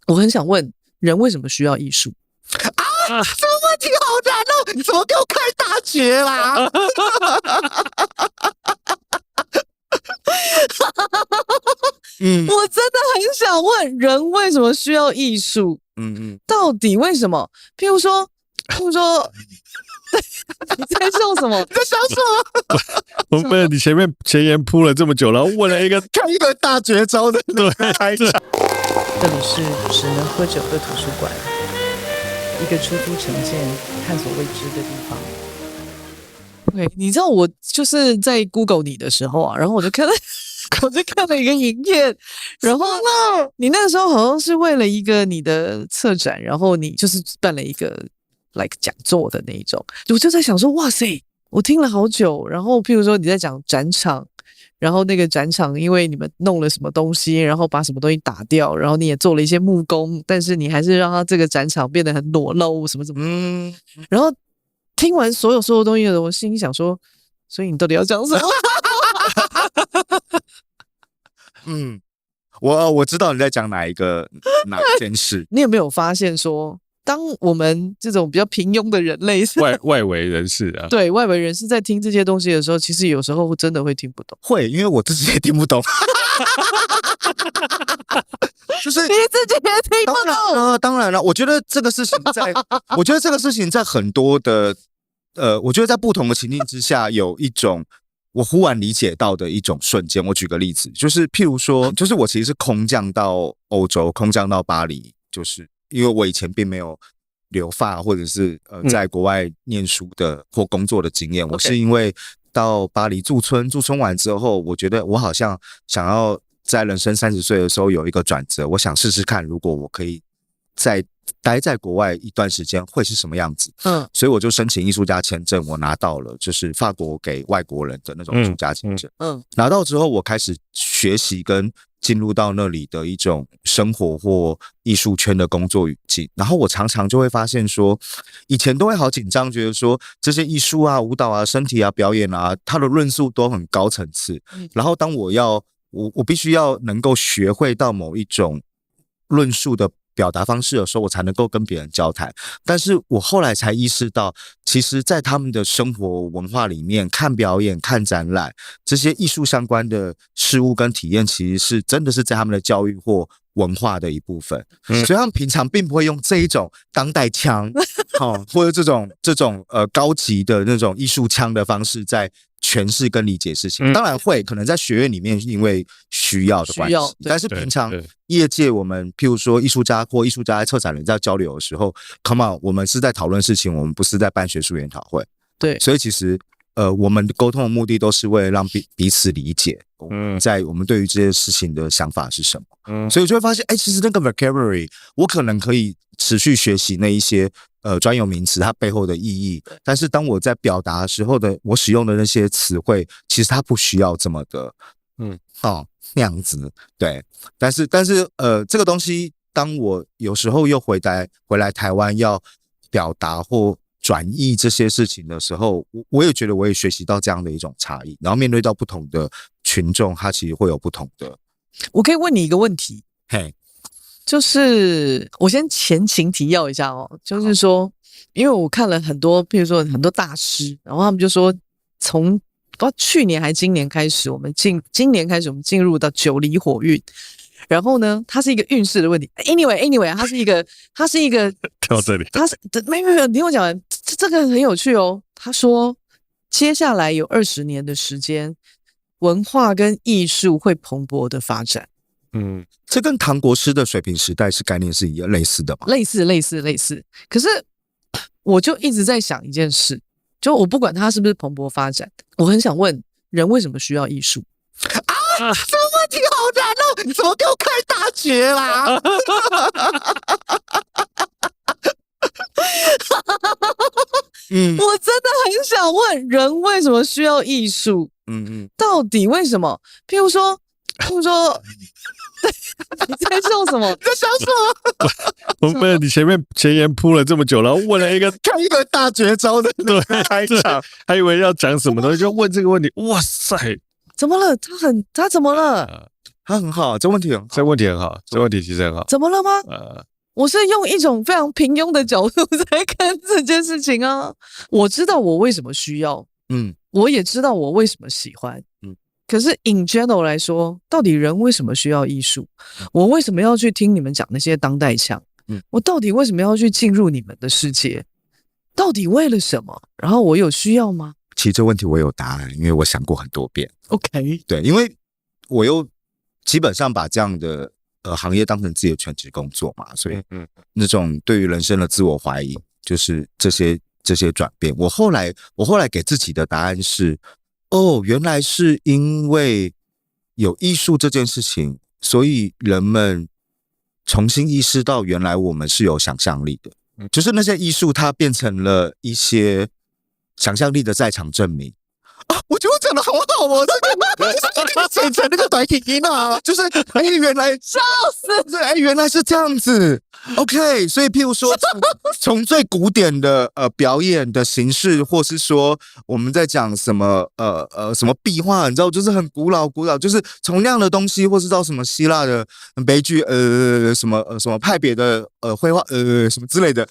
我很想问，人为什么需要艺术？这个问题好难哦！你怎么给我开大绝啦？我真的很想问，人为什么需要艺术？到底为什么？譬如说，你在笑什么？你在想什么？我们你前言铺了这么久，然后问了一个看一个大绝招的开场。这里是只能喝酒的图书馆，一个出租成见、探索未知的地方。对，你知道我就是在 Google 你的时候啊，然后我就看了一个影片，然后你那个时候好像是为了一个你的策展，然后你就是办了一个 like 讲座的那一种，我就在想说，哇塞，我听了好久，然后譬如说你在讲展场。然后那个展场，因为你们弄了什么东西，然后把什么东西打掉，然后你也做了一些木工，但是你还是让它这个展场变得很裸露，什么什么。然后听完所有东西的，我心里想说，所以你到底要讲什么？我知道你在讲哪一件事。你有没有发现说？当我们这种比较平庸的人类外围人士啊，对外围人士在听这些东西的时候，其实有时候真的会听不懂。会，因为我自己也听不懂。就是你自己也听不懂。当然了，我觉得这个事情在很多的我觉得在不同的情境之下，有一种我忽然理解到的一种瞬间。我举个例子，就是譬如说，就是我其实是空降到欧洲，空降到巴黎，就是因为我以前并没有留法或者是在国外念书的或工作的经验，我是因为到巴黎驻村完之后，我觉得我好像想要在人生30岁的时候有一个转折，我想试试看，如果我可以待在国外一段时间会是什么样子。所以我就申请艺术家签证，我拿到了，就是法国给外国人的那种艺术家签证。拿到之后，我开始学习跟进入到那里的一种生活或艺术圈的工作语境，然后我常常就会发现说，以前都会好紧张，觉得说这些艺术啊、舞蹈啊、身体啊、表演啊，它的论述都很高层次。然后当我必须要能够学会到某一种论述的表达方式的时候，我才能够跟别人交谈。但是我后来才意识到，其实在他们的生活文化里面，看表演、看展览这些艺术相关的事物跟体验，其实是真的是在他们的教育或文化的一部分。所以他们平常并不会用这一种当代腔或者这种高级的那种艺术腔的方式在诠释跟理解事情。当然会可能在学院里面因为需要的关系，但是平常业界我们譬如说艺术家或艺术家策展人在交流的时候 come on， 我们是在讨论事情，我们不是在办学术研讨会。对，所以其实我们的沟通的目的都是为了让彼此理解在我们对于这些事情的想法是什么。所以我就会发现其实那个 vocabulary 我可能可以持续学习那一些专有名词它背后的意义，但是当我在表达的时候的我使用的那些词汇，其实它不需要这么的那样子。对，但是这个东西当我有时候又回来台湾要表达或转译这些事情的时候，我也觉得我也学习到这样的一种差异，然后面对到不同的群众，它其实会有不同的。我可以问你一个问题，就是我先前情提要一下就是说，因为我看了很多，譬如说很多大师，然后他们就说，从不知道去年还今年开始，今年开始我们进入到9离火运。然后呢，它是一个运势的问题。Anyway， 它是一个到这里，没有，你听我讲完，这个很有趣哦。他说，接下来有20年的时间，文化跟艺术会蓬勃的发展。这跟唐国师的水平时代概念是类似的吗？类似。可是我就一直在想一件事，就我不管它是不是蓬勃发展，我很想问，人为什么需要艺术？这个问题好难哦！你怎么给我开大绝啦？我真的很想问，人为什么需要艺术？到底为什么？譬如说，你在笑什么？你在想什么？我们你前言铺了这么久，然后问了一个看一个大绝招的开场，还以为要讲什么东西，就问这个问题。哇塞！怎么了？他怎么了？他很好，这问题很好，这问题很好，这问题其实很好。怎么了吗？呃，我是用一种非常平庸的角度在看这件事情啊。我知道我为什么需要，我也知道我为什么喜欢，可是 in general 来说，到底人为什么需要艺术？我为什么要去听你们讲那些当代腔？我到底为什么要去进入你们的世界？到底为了什么？然后我有需要吗？其实这问题我有答案，因为我想过很多遍。OK， 对，因为我又基本上把这样的行业当成自己的全职工作嘛，所以那种对于人生的自我怀疑，就是这些转变。我后来给自己的答案是，原来是因为有艺术这件事情，所以人们重新意识到原来我们是有想象力的，就是那些艺术它变成了一些想象力的在场证明。我觉得我讲的好好哦，这个剪成那个短影音啊，就是原来笑死！原来是这样子。OK， 所以譬如说从最古典的表演的形式，或是说我们在讲什么什么壁画，你知道，就是很古老，就是从那样的东西，或是到什么希腊的悲剧，什么派别的绘画，什么之类的，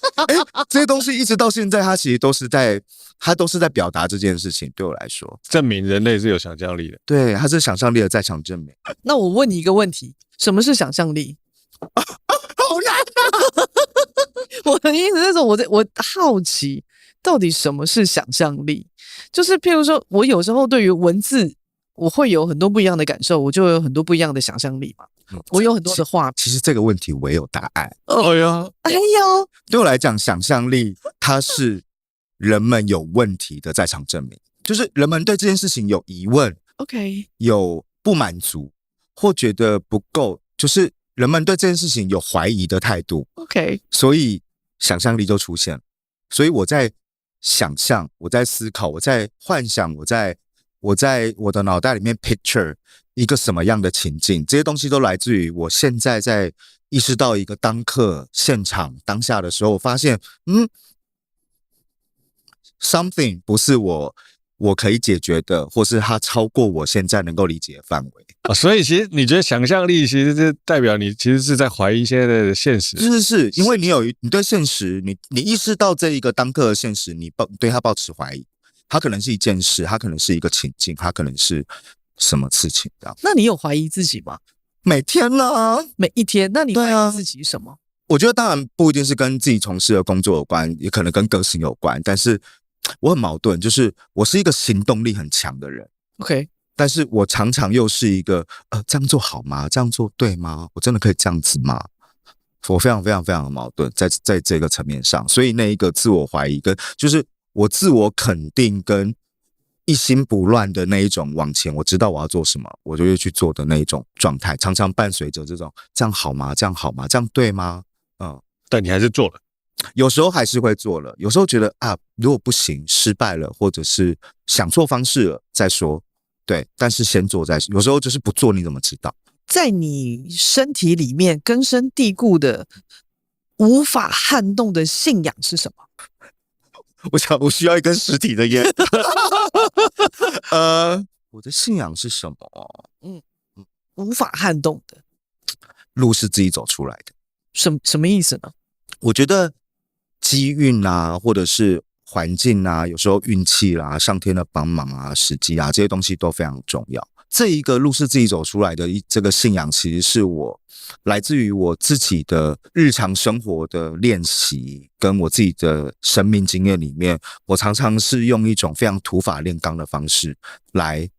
这些东西一直到现在，它其实都是在表达这件事情。对我来说，证明人类是有想象力的。对，它是想象力的在场证明。那我问你一个问题：什么是想象力？好难啊！我的意思是说，我好奇，到底什么是想象力？就是譬如说，我有时候对于文字，我会有很多不一样的感受，我就有很多不一样的想象力嘛。我有很多的画。其实这个问题我也有答案。哎呦，对我来讲，想象力它是人们有问题的在场证明，就是人们对这件事情有疑问 ，OK， 有不满足，或觉得不够，就是人们对这件事情有怀疑的态度 OK， 所以想象力就出现了。所以我在想象，我在思考，我在幻想，我在我的脑袋里面 picture 一个什么样的情境，这些东西都来自于我现在在意识到一个当刻现场当下的时候，我发现something 不是我可以解决的，或是它超过我现在能够理解的范围。所以其实你觉得想象力其实是代表你其实是在怀疑现在的现实。是，因为你对现实，你意识到这一个当刻的现实，你对它抱持怀疑，它可能是一件事，它可能是一个情境，它可能是什么事情这样。那你有怀疑自己吗？每天啊，每一天？那你怀疑自己什么？我觉得当然不一定是跟自己从事的工作有关，也可能跟个性有关，但是我很矛盾，就是我是一个行动力很强的人 ，OK， 但是我常常又是一个这样做好吗？这样做对吗？我真的可以这样子吗？我非常非常非常的矛盾，在这个层面上，所以那一个自我怀疑跟就是我自我肯定跟一心不乱的那一种往前，我知道我要做什么，我就会去做的那一种状态，常常伴随着这种这样好吗？这样好吗？这样对吗？但你还是做了。有时候还是会做了，有时候觉得如果不行，失败了，或者是想错方式了再说，对，但是先做再说。有时候就是不做，你怎么知道？在你身体里面根深蒂固的、无法撼动的信仰是什么？我想我需要一根实体的烟。我的信仰是什么？无法撼动的路是自己走出来的。什么意思呢？我觉得机运啊，或者是环境啊，有时候运气啦、上天的帮忙啊、时机啊，这些东西都非常重要。这一个路是自己走出来的这个信仰，其实是我来自于我自己的日常生活的练习，跟我自己的生命经验里面，我常常是用一种非常土法炼钢的方式来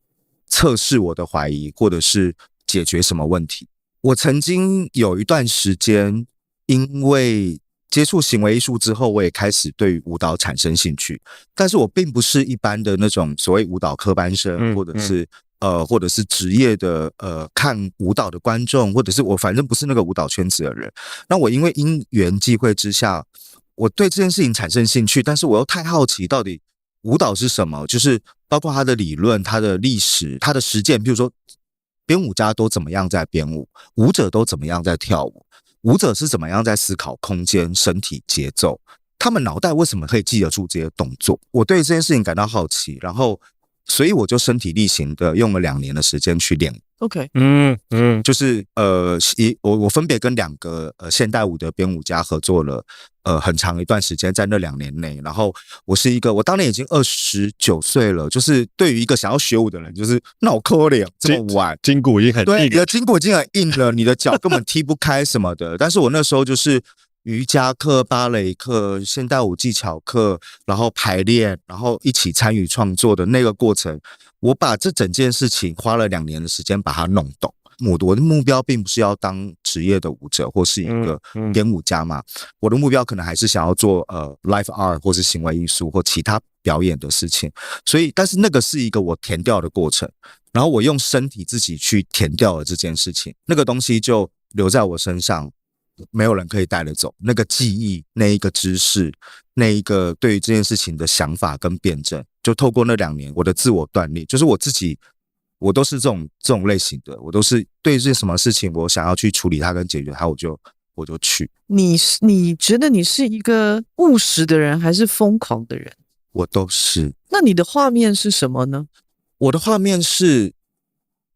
测试我的怀疑，或者是解决什么问题。我曾经有一段时间，因为接触行为艺术之后，我也开始对舞蹈产生兴趣，但是我并不是一般的那种所谓舞蹈科班生，或者是职业的看舞蹈的观众，或者是我反正不是那个舞蹈圈子的人。那我因为因缘际会之下，我对这件事情产生兴趣，但是我又太好奇到底舞蹈是什么，就是包括它的理论、它的历史、它的实践，比如说编舞家都怎么样在编舞，舞者都怎么样在跳舞，舞者是怎么样在思考空间、身体、节奏，他们脑袋为什么可以记得住这些动作？我对这件事情感到好奇，然后所以我就身体力行的用了2年的时间去练。OK， 就是我分别跟2个现代舞的编舞家合作了很长一段时间，在那2年内。然后我当年已经29岁了，就是对于一个想要学舞的人，就是脑壳里这么晚，筋骨已经很硬，对，你的筋骨已经很硬了，你的脚根本踢不开什么的。但是我那时候就是瑜伽课、芭蕾课、现代舞技巧课，然后排练，然后一起参与创作的那个过程，我把这整件事情花了2年的时间把它弄懂。我的目标并不是要当职业的舞者或是一个编舞家嘛，我的目标可能还是想要做live art 或是行为艺术或其他表演的事情。所以，但是那个是一个我填掉的过程，然后我用身体自己去填掉了这件事情，那个东西就留在我身上，没有人可以带得走。那个记忆，那一个知识，那一个对于这件事情的想法跟辩证，就透过那2年我的自我锻炼，就是我自己。我都是这种类型的，我都是对这什么事情我想要去处理它跟解决它，我就去。你觉得你是一个务实的人还是疯狂的人？我都是。那你的画面是什么呢？我的画面是，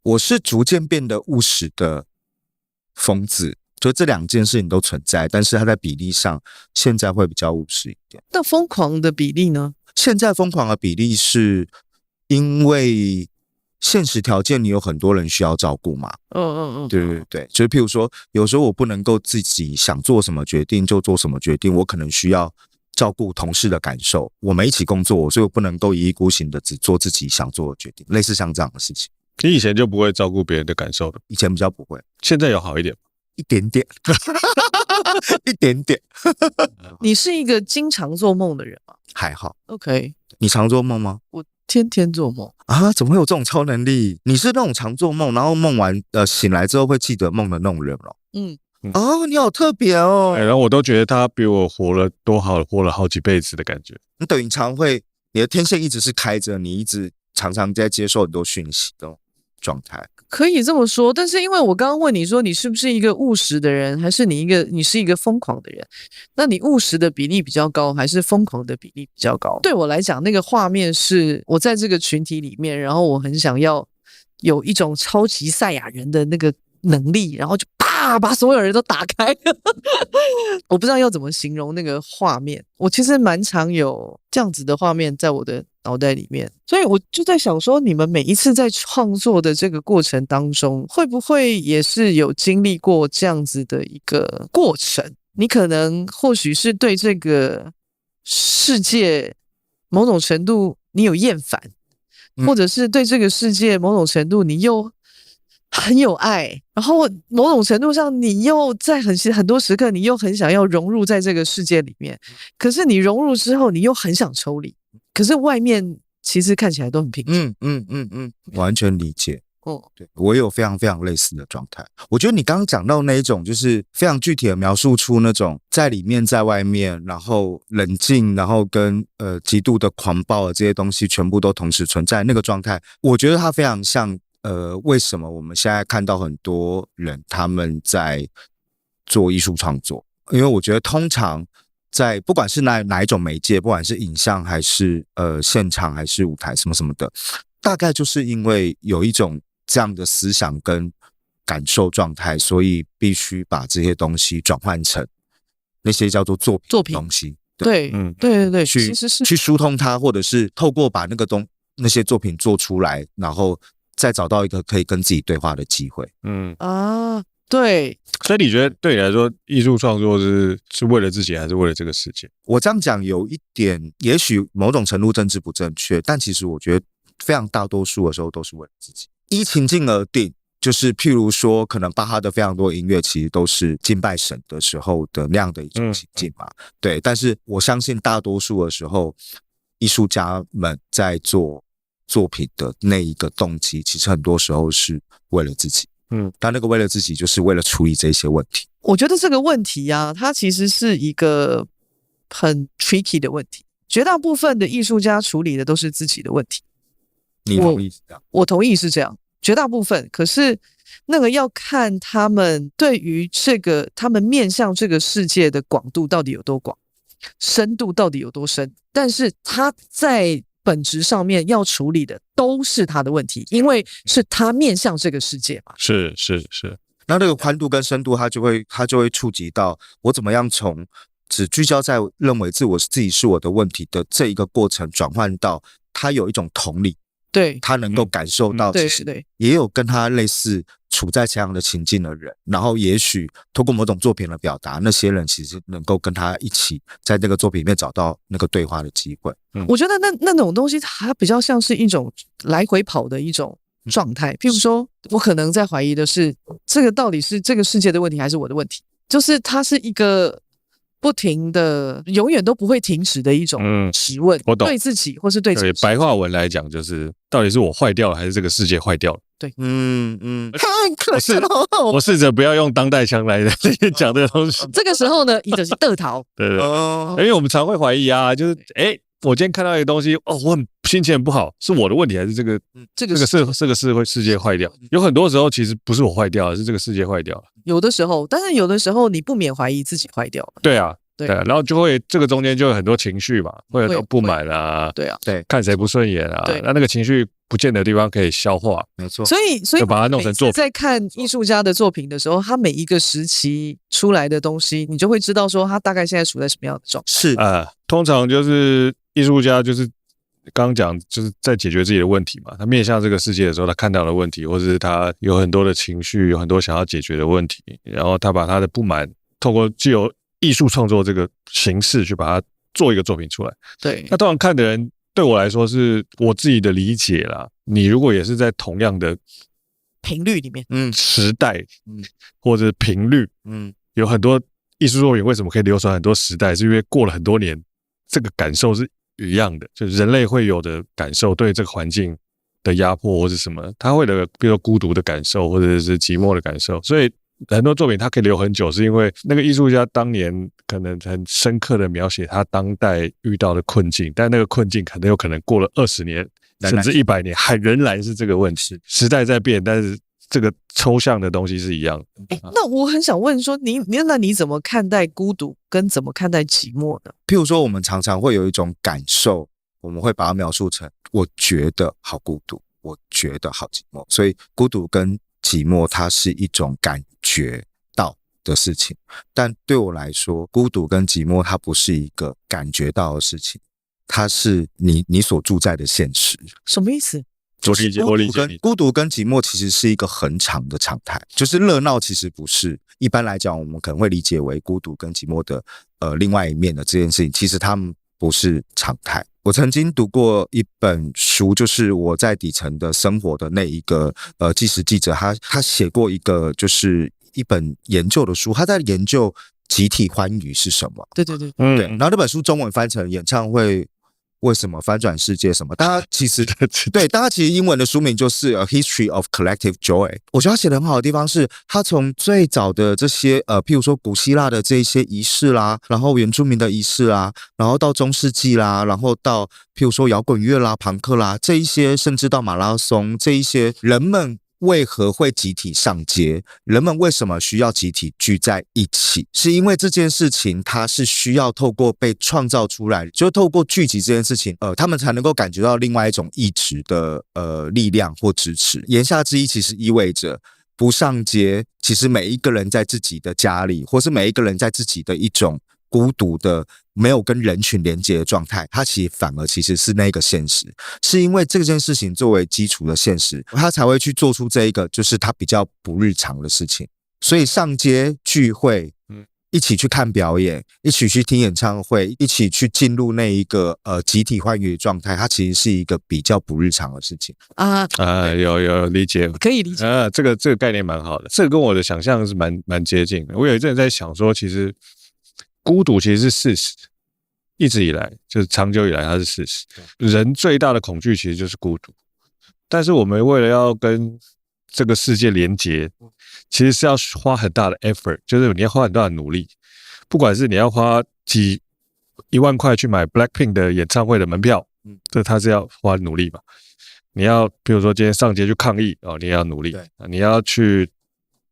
我是逐渐变得务实的疯子，就这2件事情都存在，但是它在比例上现在会比较务实一点。那疯狂的比例呢？现在疯狂的比例是因为现实条件，你有很多人需要照顾嘛？对，就是譬如说，有时候我不能够自己想做什么决定就做什么决定，我可能需要照顾同事的感受。我们一起工作，所以我不能够一意孤行的只做自己想做的决定，类似像这样的事情。你以前就不会照顾别人的感受的？以前比较不会，现在有好一点吗？一点点，一点点。你是一个经常做梦的人吗？还好。OK， 你常做梦吗？我天天做梦啊！怎么会有这种超能力？你是那种常做梦，然后梦完醒来之后会记得梦的那种人咯？哦，你好特别哦。然后我都觉得他比我活了好几辈子的感觉。你等于常会，你的天线一直是开着，你一直常常在接受很多讯息的状态。可以这么说，但是因为我刚刚问你说你是不是一个务实的人，还是你是一个疯狂的人？那你务实的比例比较高，还是疯狂的比例比较高？对我来讲，那个画面是我在这个群体里面，然后我很想要有一种超级赛亚人的那个能力，然后就啪把所有人都打开。我不知道要怎么形容那个画面，我其实蛮常有这样子的画面在我的脑袋里面，所以我就在想说，你们每一次在创作的这个过程当中，会不会也是有经历过这样子的一个过程？你可能或许是对这个世界某种程度你有厌烦，或者是对这个世界某种程度你又很有爱，然后某种程度上你又在很多时刻你又很想要融入在这个世界里面，可是你融入之后你又很想抽离，可是外面其实看起来都很平静。完全理解。对，我也有非常非常类似的状态。我觉得你刚刚讲到那一种，就是非常具体的描述出那种在里面在外面，然后冷静，然后跟极度的狂暴的这些东西全部都同时存在那个状态。我觉得它非常像为什么我们现在看到很多人他们在做艺术创作？因为我觉得通常在不管是哪一种媒介，不管是影像还是现场还是舞台什么什么的，大概就是因为有一种这样的思想跟感受状态，所以必须把这些东西转换成那些叫做作品的东西。对，其实是去疏通它，或者是透过把那些作品做出来，然后再找到一个可以跟自己对话的机会。对。所以你觉得对你来说，艺术创作是为了自己，还是为了这个世界？我这样讲有一点，也许某种程度政治不正确，但其实我觉得非常大多数的时候都是为了自己。依情境而定，就是譬如说，可能巴哈的非常多音乐其实都是敬拜神的时候的那样的一种情境嘛。对，但是我相信大多数的时候，艺术家们在做作品的那一个动机，其实很多时候是为了自己。但那个为了自己，就是为了处理这些问题。我觉得这个问题啊，它其实是一个很 tricky 的问题。绝大部分的艺术家处理的都是自己的问题。你同意是这样？我同意是这样，绝大部分。可是那个要看他们对于他们面向这个世界的广度到底有多广，深度到底有多深。但是他在本质上面要处理的都是他的问题，因为是他面向这个世界嘛。是。那个宽度跟深度，它就会触及到我怎么样从只聚焦在认为自己是我的问题的这一个过程，转换到他有一种同理，对，他能够感受到，其实对，也有跟他类似处在这样的情境的人，然后也许透过某种作品的表达，那些人其实能够跟他一起在那个作品里面找到那个对话的机会。我觉得那种东西，它比较像是一种来回跑的一种状态。譬如说，我可能在怀疑的是，这个到底是这个世界的问题还是我的问题？就是它是一个不停的、永远都不会停止的一种质问，我懂，对自己或是对自己。白话文来讲，就是到底是我坏掉了，还是这个世界坏掉了？对，太可惜了。我试着不要用当代腔来讲这个东西。这个时候呢，你就是得逃。对，因为我们常会怀疑啊，就是我今天看到一个东西，我心情很不好，是我的问题还是这个世界坏掉？有很多时候其实不是我坏掉了，是这个世界坏掉了。有的时候，但是有的时候你不免怀疑自己坏掉了。对啊，对，然后就会这个中间就有很多情绪嘛，会有很多不满啊，对啊，对，看谁不顺眼啊，那个情绪不见得地方可以消化，没错。所以就把它弄成作品。在看艺术家的作品的时候，他每一个时期出来的东西，你就会知道说他大概现在处在什么样的状态。是通常就是艺术家就是刚刚讲就是在解决自己的问题嘛，他面向这个世界的时候，他看到的问题，或者是他有很多的情绪，有很多想要解决的问题，然后他把他的不满透过具有艺术创作这个形式去把它做一个作品出来。对，那通常看的人对我来说是我自己的理解啦。你如果也是在同样的频率里面，时代，或者频率，有很多艺术作品为什么可以流传很多时代，是因为过了很多年，这个感受是一样的，就是人类会有的感受，对这个环境的压迫或是什么，他会有比如说孤独的感受，或者是寂寞的感受，所以很多作品它可以留很久，是因为那个艺术家当年可能很深刻的描写他当代遇到的困境，但那个困境有可能过了20年甚至100年，还仍然是这个问题。时代在变，但是这个抽象的东西是一样的。那我很想问说，你怎么看待孤独，跟怎么看待寂寞呢？譬如说，我们常常会有一种感受，我们会把它描述成我觉得好孤独，我觉得好寂寞。所以孤独跟寂寞它是一种感觉到的事情，但对我来说，孤独跟寂寞它不是一个感觉到的事情，它是你所住在的现实。什么意思？我理解你。孤独跟寂寞其实是一个很长的常态，就是热闹其实不是。一般来讲，我们可能会理解为孤独跟寂寞的另外一面的这件事情，其实他们不是常态。我曾经读过一本书，就是我在底层的生活的那一个纪实记者，他写过一个就是一本研究的书，他在研究集体欢愉是什么。对，对。然后那本书中文翻成演唱会为什么翻转世界什么，但它其实对，但它其实英文的书名就是A History of Collective Joy。我觉得他写的很好的地方是，他从最早的这些譬如说古希腊的这一些仪式啦，然后原住民的仪式啦，然后到中世纪啦，然后到譬如说摇滚乐啦、朋克啦这一些，甚至到马拉松这一些，人们为何会集体上街？人们为什么需要集体聚在一起？是因为这件事情它是需要透过被创造出来，就透过聚集这件事情，他们才能够感觉到另外一种意志的力量或支持。言下之意其实意味着不上街，其实每一个人在自己的家里，或是每一个人在自己的一种孤独的没有跟人群连接的状态，它反而其实是那个现实，是因为这件事情作为基础的现实，他才会去做出这一个就是他比较不日常的事情。所以上街聚会，一起去看表演，一起去听演唱会，一起去进入那一个集体欢愉的状态，它其实是一个比较不日常的事情有理解，可以理解这个概念蛮好的，这个跟我的想象是蛮接近的。我有一阵在想说，其实孤独其实是事实，一直以来就是长久以来它是事实。人最大的恐惧其实就是孤独，但是我们为了要跟这个世界连结，其实是要花很大的 effort， 就是你要花很大的努力，不管是你要花1万块去买 Blackpink 的演唱会的门票，这它是要花努力嘛。你要比如说今天上街去抗议你也要努力，你要去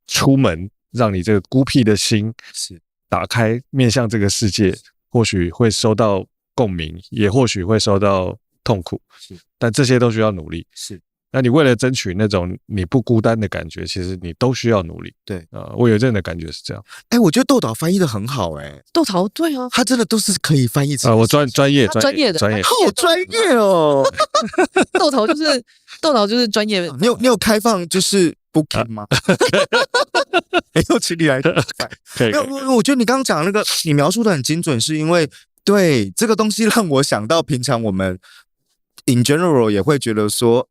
出门，让你这个孤僻的心是打开面向这个世界，或许会收到共鸣，也或许会受到痛苦，是，但这些都需要努力。是，那你为了争取那种你不孤单的感觉，其实你都需要努力。对，我有阵的感觉是这样。我觉得豆导翻译的很好，豆桃对啊，他真的都是可以翻译成我专业他专业的专业，好专业哦。豆桃就是专业。你有开放就是 booking 吗？又请你来。可以。我觉得你刚刚讲那个，你描述的很精准，是因为对这个东西让我想到，平常我们 in general 也会觉得说，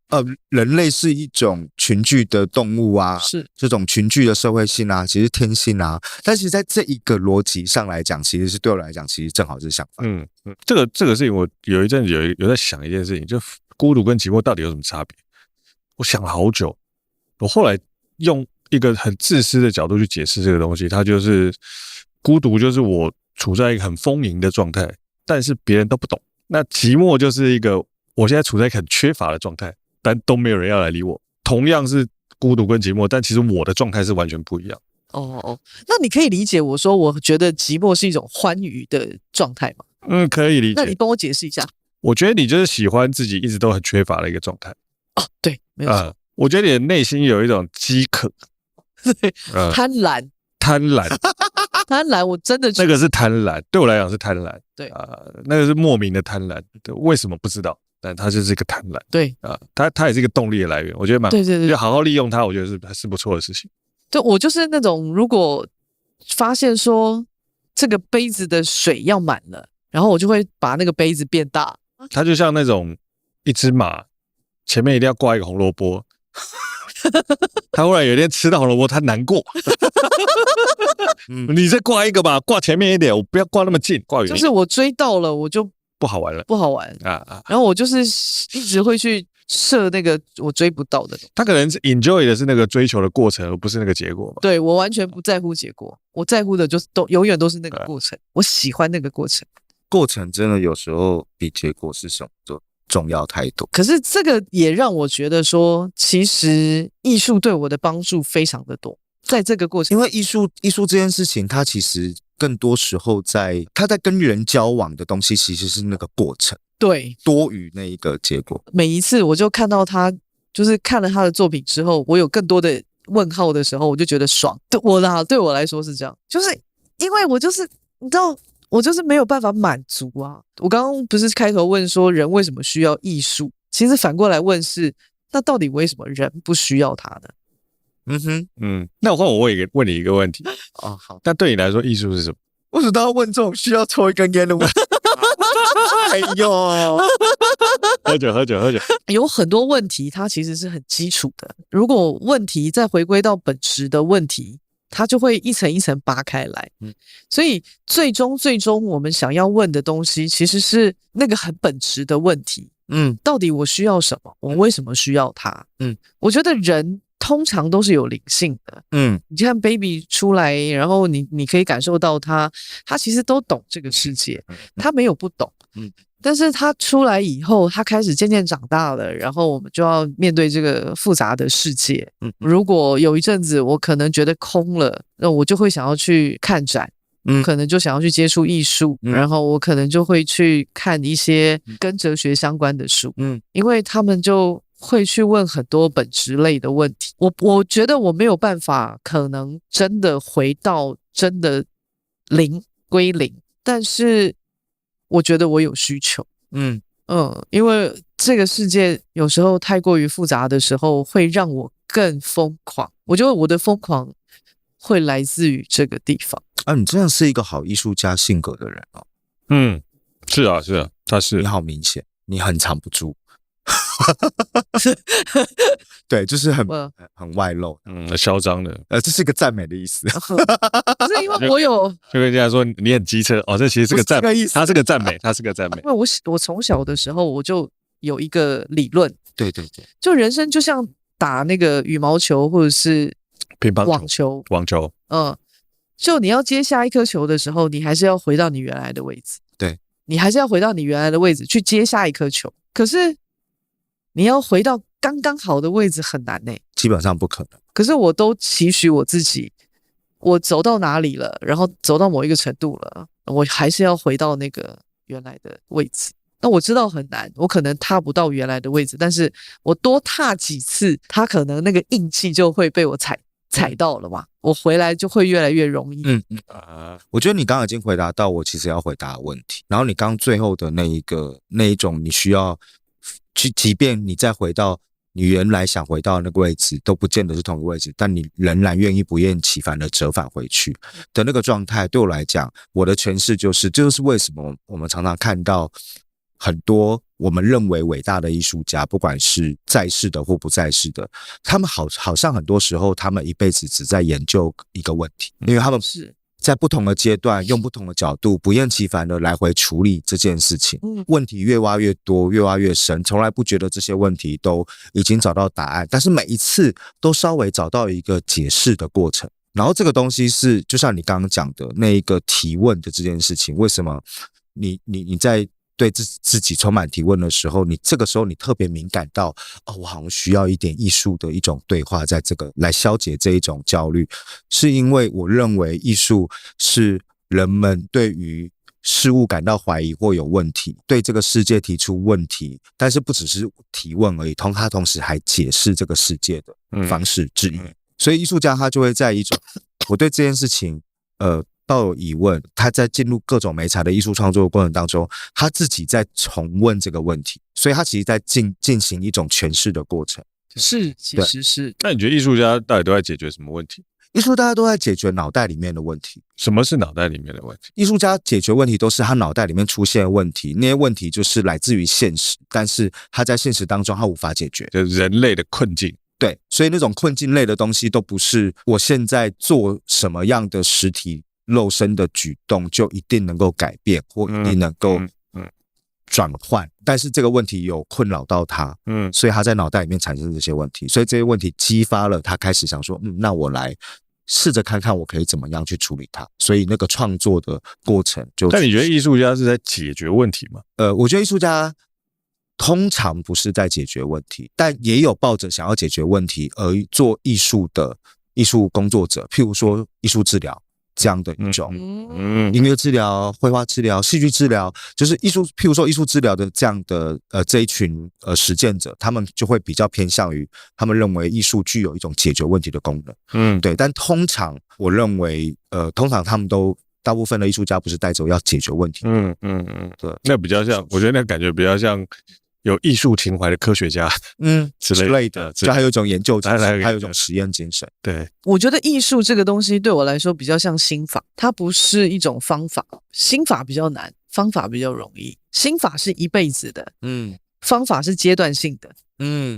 人类是一种群居的动物啊，是这种群居的社会性啊，其实天性啊，但其实在这一个逻辑上来讲，其实是对我来讲，其实正好是相反。这个事情，我有一阵子有在想一件事情，就孤独跟寂寞到底有什么差别？我想了好久，我后来用一个很自私的角度去解释这个东西，它就是孤独，就是我处在一个很丰盈的状态，但是别人都不懂。那寂寞就是一个我现在处在一个很缺乏的状态，但都没有人要来理我。同样是孤独跟寂寞，但其实我的状态是完全不一样。那你可以理解我说，我觉得寂寞是一种欢愉的状态吗？可以理解。那你帮我解释一下。我觉得你就是喜欢自己一直都很缺乏的一个状态。对，没有错。我觉得你的内心有一种饥渴，对，贪婪，贪婪，我真的那个是贪婪，对我来讲是贪婪。对那个是莫名的贪婪，为什么不知道？但它就是一个贪婪。对它也是一个动力的来源，我觉得蛮对，就好好利用它，我觉得是不错的事情。对，我就是那种如果发现说这个杯子的水要满了，然后我就会把那个杯子变大。它就像那种一只马前面一定要挂一个红萝卜，他忽然有一天吃到红萝卜，他难过。你再挂一个吧，挂前面一点，我不要挂那么近，挂远一点。就是我追到了，我就不好玩了，不好玩然后我就是一直会去设那个我追不到的。他可能是 enjoy 的是那个追求的过程，而不是那个结果嘛。对，我完全不在乎结果，我在乎的就是永远都是那个过程，我喜欢那个过程。过程真的有时候比结果是什么都重要太多。可是这个也让我觉得说，其实艺术对我的帮助非常的多，在这个过程，因为艺术这件事情，它其实更多时候他在跟人交往的东西，其实是那个过程，对，多于那一个结果。每一次我就看到他，就是看了他的作品之后，我有更多的问号的时候，我就觉得爽。对我来说是这样，就是因为我就是你知道。我就是没有办法满足啊！我刚刚不是开头问说人为什么需要艺术，其实反过来问是，那到底为什么人不需要它呢？那我问你一个问题好。那对你来说，艺术是什么？为什么都要问这种需要抽一根烟的问题？哎呦，喝酒。有很多问题，它其实是很基础的。如果问题再回归到本质的问题，它就会一层一层扒开来。所以最终我们想要问的东西，其实是那个很本质的问题。到底我需要什么？我为什么需要它？我觉得人通常都是有灵性的。你看 baby 出来，然后你可以感受到他其实都懂这个世界，他没有不懂。但是他出来以后，他开始渐渐长大了，然后我们就要面对这个复杂的世界。如果有一阵子我可能觉得空了，那我就会想要去看展，可能就想要去接触艺术，然后我可能就会去看一些跟哲学相关的书，因为他们就会去问很多本质类的问题。我觉得我没有办法，可能真的回到真的归零，但是我觉得我有需求。因为这个世界有时候太过于复杂的时候，会让我更疯狂。我觉得我的疯狂会来自于这个地方。你真的是一个好艺术家性格的人哦。是啊，他是。你好明显，你很藏不住。对，就是很外露，嚣张的，这是一个赞美的意思。不是因为我有，就跟人家说你很机车这其实是个赞美，它是个赞美。因为我从小的时候我就有一个理论，对，就人生就像打那个羽毛球或者是乒乓球、网球，就你要接下一颗球的时候，你还是要回到你原来的位置，对，你还是要回到你原来的位置去接下一颗球，可是你要回到刚刚好的位置很难基本上不可能。可是我都期许我自己，我走到哪里了，然后走到某一个程度了，我还是要回到那个原来的位置。那我知道很难，我可能踏不到原来的位置，但是我多踏几次，它可能那个印记就会被我踩到了嘛，我回来就会越来越容易。我觉得你刚刚已经回答到我其实要回答的问题，然后你刚最后的那一种你需要去，即便你再回到你原来想回到的那个位置，都不见得是同一个位置，但你仍然愿意不厌其烦的折返回去的那个状态，对我来讲，我的诠释就是，这就是为什么我们常常看到很多我们认为伟大的艺术家，不管是在世的或不在世的，他们好像很多时候他们一辈子只在研究一个问题，因为他们是在不同的阶段用不同的角度不厌其烦的来回处理这件事情，问题越挖越多，越挖越深，从来不觉得这些问题都已经找到答案，但是每一次都稍微找到一个解释的过程。然后这个东西是就像你刚刚讲的那一个提问的这件事情，为什么你在对自己充满提问的时候，你这个时候你特别敏感到我好像需要一点艺术的一种对话，在这个来消解这一种焦虑，是因为我认为艺术是人们对于事物感到怀疑或有问题，对这个世界提出问题，但是不只是提问而已，他同时还解释这个世界的方式之一。所以艺术家他就会在一种我对这件事情抱有疑问，他在进入各种媒材的艺术创作的过程当中，他自己在重问这个问题，所以他其实在进行一种诠释的过程。是，其实是。那你觉得艺术家到底都在解决什么问题？艺术大家都在解决脑袋里面的问题。什么是脑袋里面的问题？艺术家解决问题都是他脑袋里面出现的问题，那些问题就是来自于现实，但是他在现实当中他无法解决，就是人类的困境。对，所以那种困境类的东西都不是我现在做什么样的实体肉身的举动就一定能够改变或一定能够转换，但是这个问题有困扰到他，所以他在脑袋里面产生这些问题，所以这些问题激发了他开始想说，那我来试着看看我可以怎么样去处理它，所以那个创作的过程就。但你觉得艺术家是在解决问题吗？我觉得艺术家通常不是在解决问题，但也有抱着想要解决问题而做艺术的艺术工作者，譬如说艺术治疗这样的一种音乐治疗、绘画治疗、戏剧治疗，就是譬如说艺术治疗的这样的这一群实践者，他们就会比较偏向于他们认为艺术具有一种解决问题的功能。对，但通常我认为通常他们都大部分的艺术家不是带着要解决问题。对，那比较像，我觉得那感觉比较像有艺术情怀的科学家，之类的，就还有一种研究精神，还有一种实验精神。对，我觉得艺术这个东西对我来说比较像心法，它不是一种方法，心法比较难，方法比较容易。心法是一辈子的，方法是阶段性的。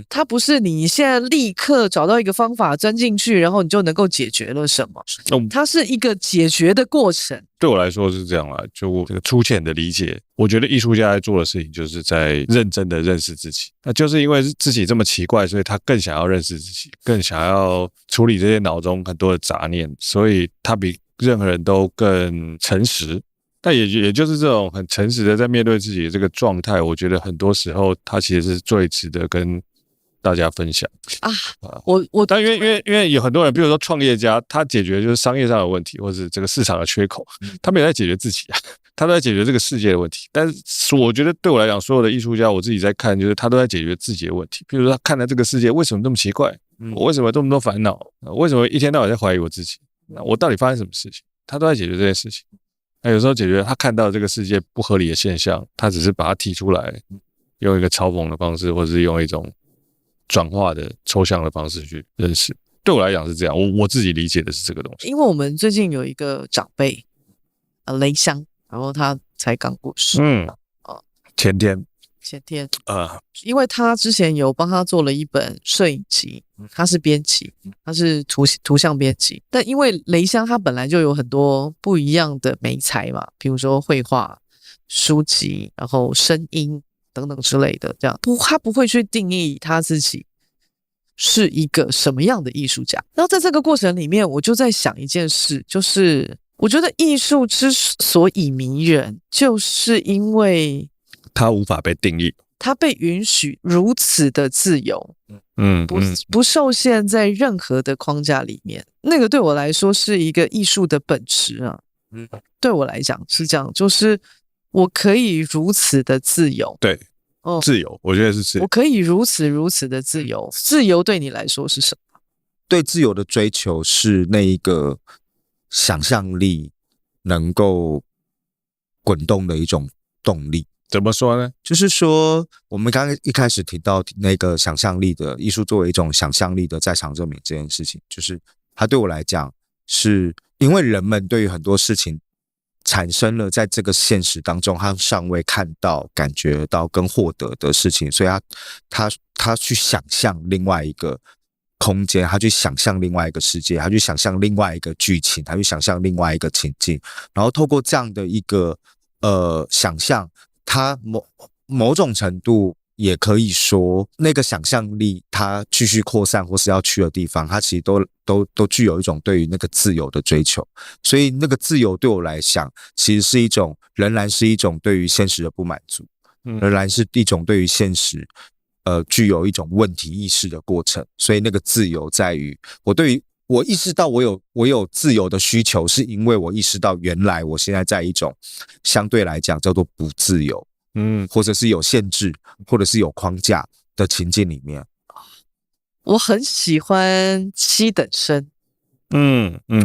它不是你现在立刻找到一个方法钻进去，然后你就能够解决了什么，它是一个解决的过程。对我来说是这样啦，就我这个粗浅的理解，我觉得艺术家在做的事情就是在认真的认识自己。那就是因为自己这么奇怪，所以他更想要认识自己，更想要处理这些脑中很多的杂念，所以他比任何人都更诚实。但也就是这种很诚实的在面对自己的这个状态，我觉得很多时候他其实是最值得跟大家分享但因为有很多人，比如说创业家，他解决就是商业上的问题，或是这个市场的缺口，他没有在解决自己啊，他都在解决这个世界的问题。但是我觉得对我来讲，所有的艺术家，我自己在看，就是他都在解决自己的问题。比如说他看了这个世界为什么这么奇怪，我为什么这么多烦恼，为什么一天到晚在怀疑我自己，我到底发生什么事情，他都在解决这件事情。那有时候解决他看到这个世界不合理的现象，他只是把它提出来，用一个嘲讽的方式，或者是用一种转化的抽象的方式去认识。对我来讲是这样，我自己理解的是这个东西。因为我们最近有一个长辈雷香，然后他才刚过世，前天因为他之前有帮他做了一本摄影集，他是编辑，他是图像编辑，但因为雷香他本来就有很多不一样的媒材嘛，比如说绘画、书籍，然后声音等等之类的，这样他不会去定义他自己是一个什么样的艺术家。然后在这个过程里面，我就在想一件事，就是我觉得艺术之所以迷人，就是因为它无法被定义，它被允许如此的自由，不受限在任何的框架里面。那个对我来说是一个艺术的本质啊。对我来讲是这样，就是我可以如此的自由。对，自由，我觉得是自由。我可以如此的自由。自由对你来说是什么？对自由的追求是那一个想象力能够滚动的一种动力。怎么说呢？就是说，我们刚刚一开始提到那个想象力的艺术作为一种想象力的在场证明这件事情，就是它对我来讲，是因为人们对于很多事情产生了在这个现实当中他尚未看到、感觉到跟获得的事情，所以他去想象另外一个空间，他去想象另外一个世界，他去想象另外一个剧情，他去想象另外一个情境，然后透过这样的一个想象，他某种程度也可以说，那个想象力它继续扩散或是要去的地方，它其实都具有一种对于那个自由的追求。所以那个自由对我来讲，其实是一种仍然是一种对于现实的不满足，仍然是一种对于现实具有一种问题意识的过程。所以那个自由在于我意识到我有自由的需求，是因为我意识到原来我现在在一种相对来讲叫做不自由，或者是有限制，或者是有框架的情境里面。我很喜欢七等生，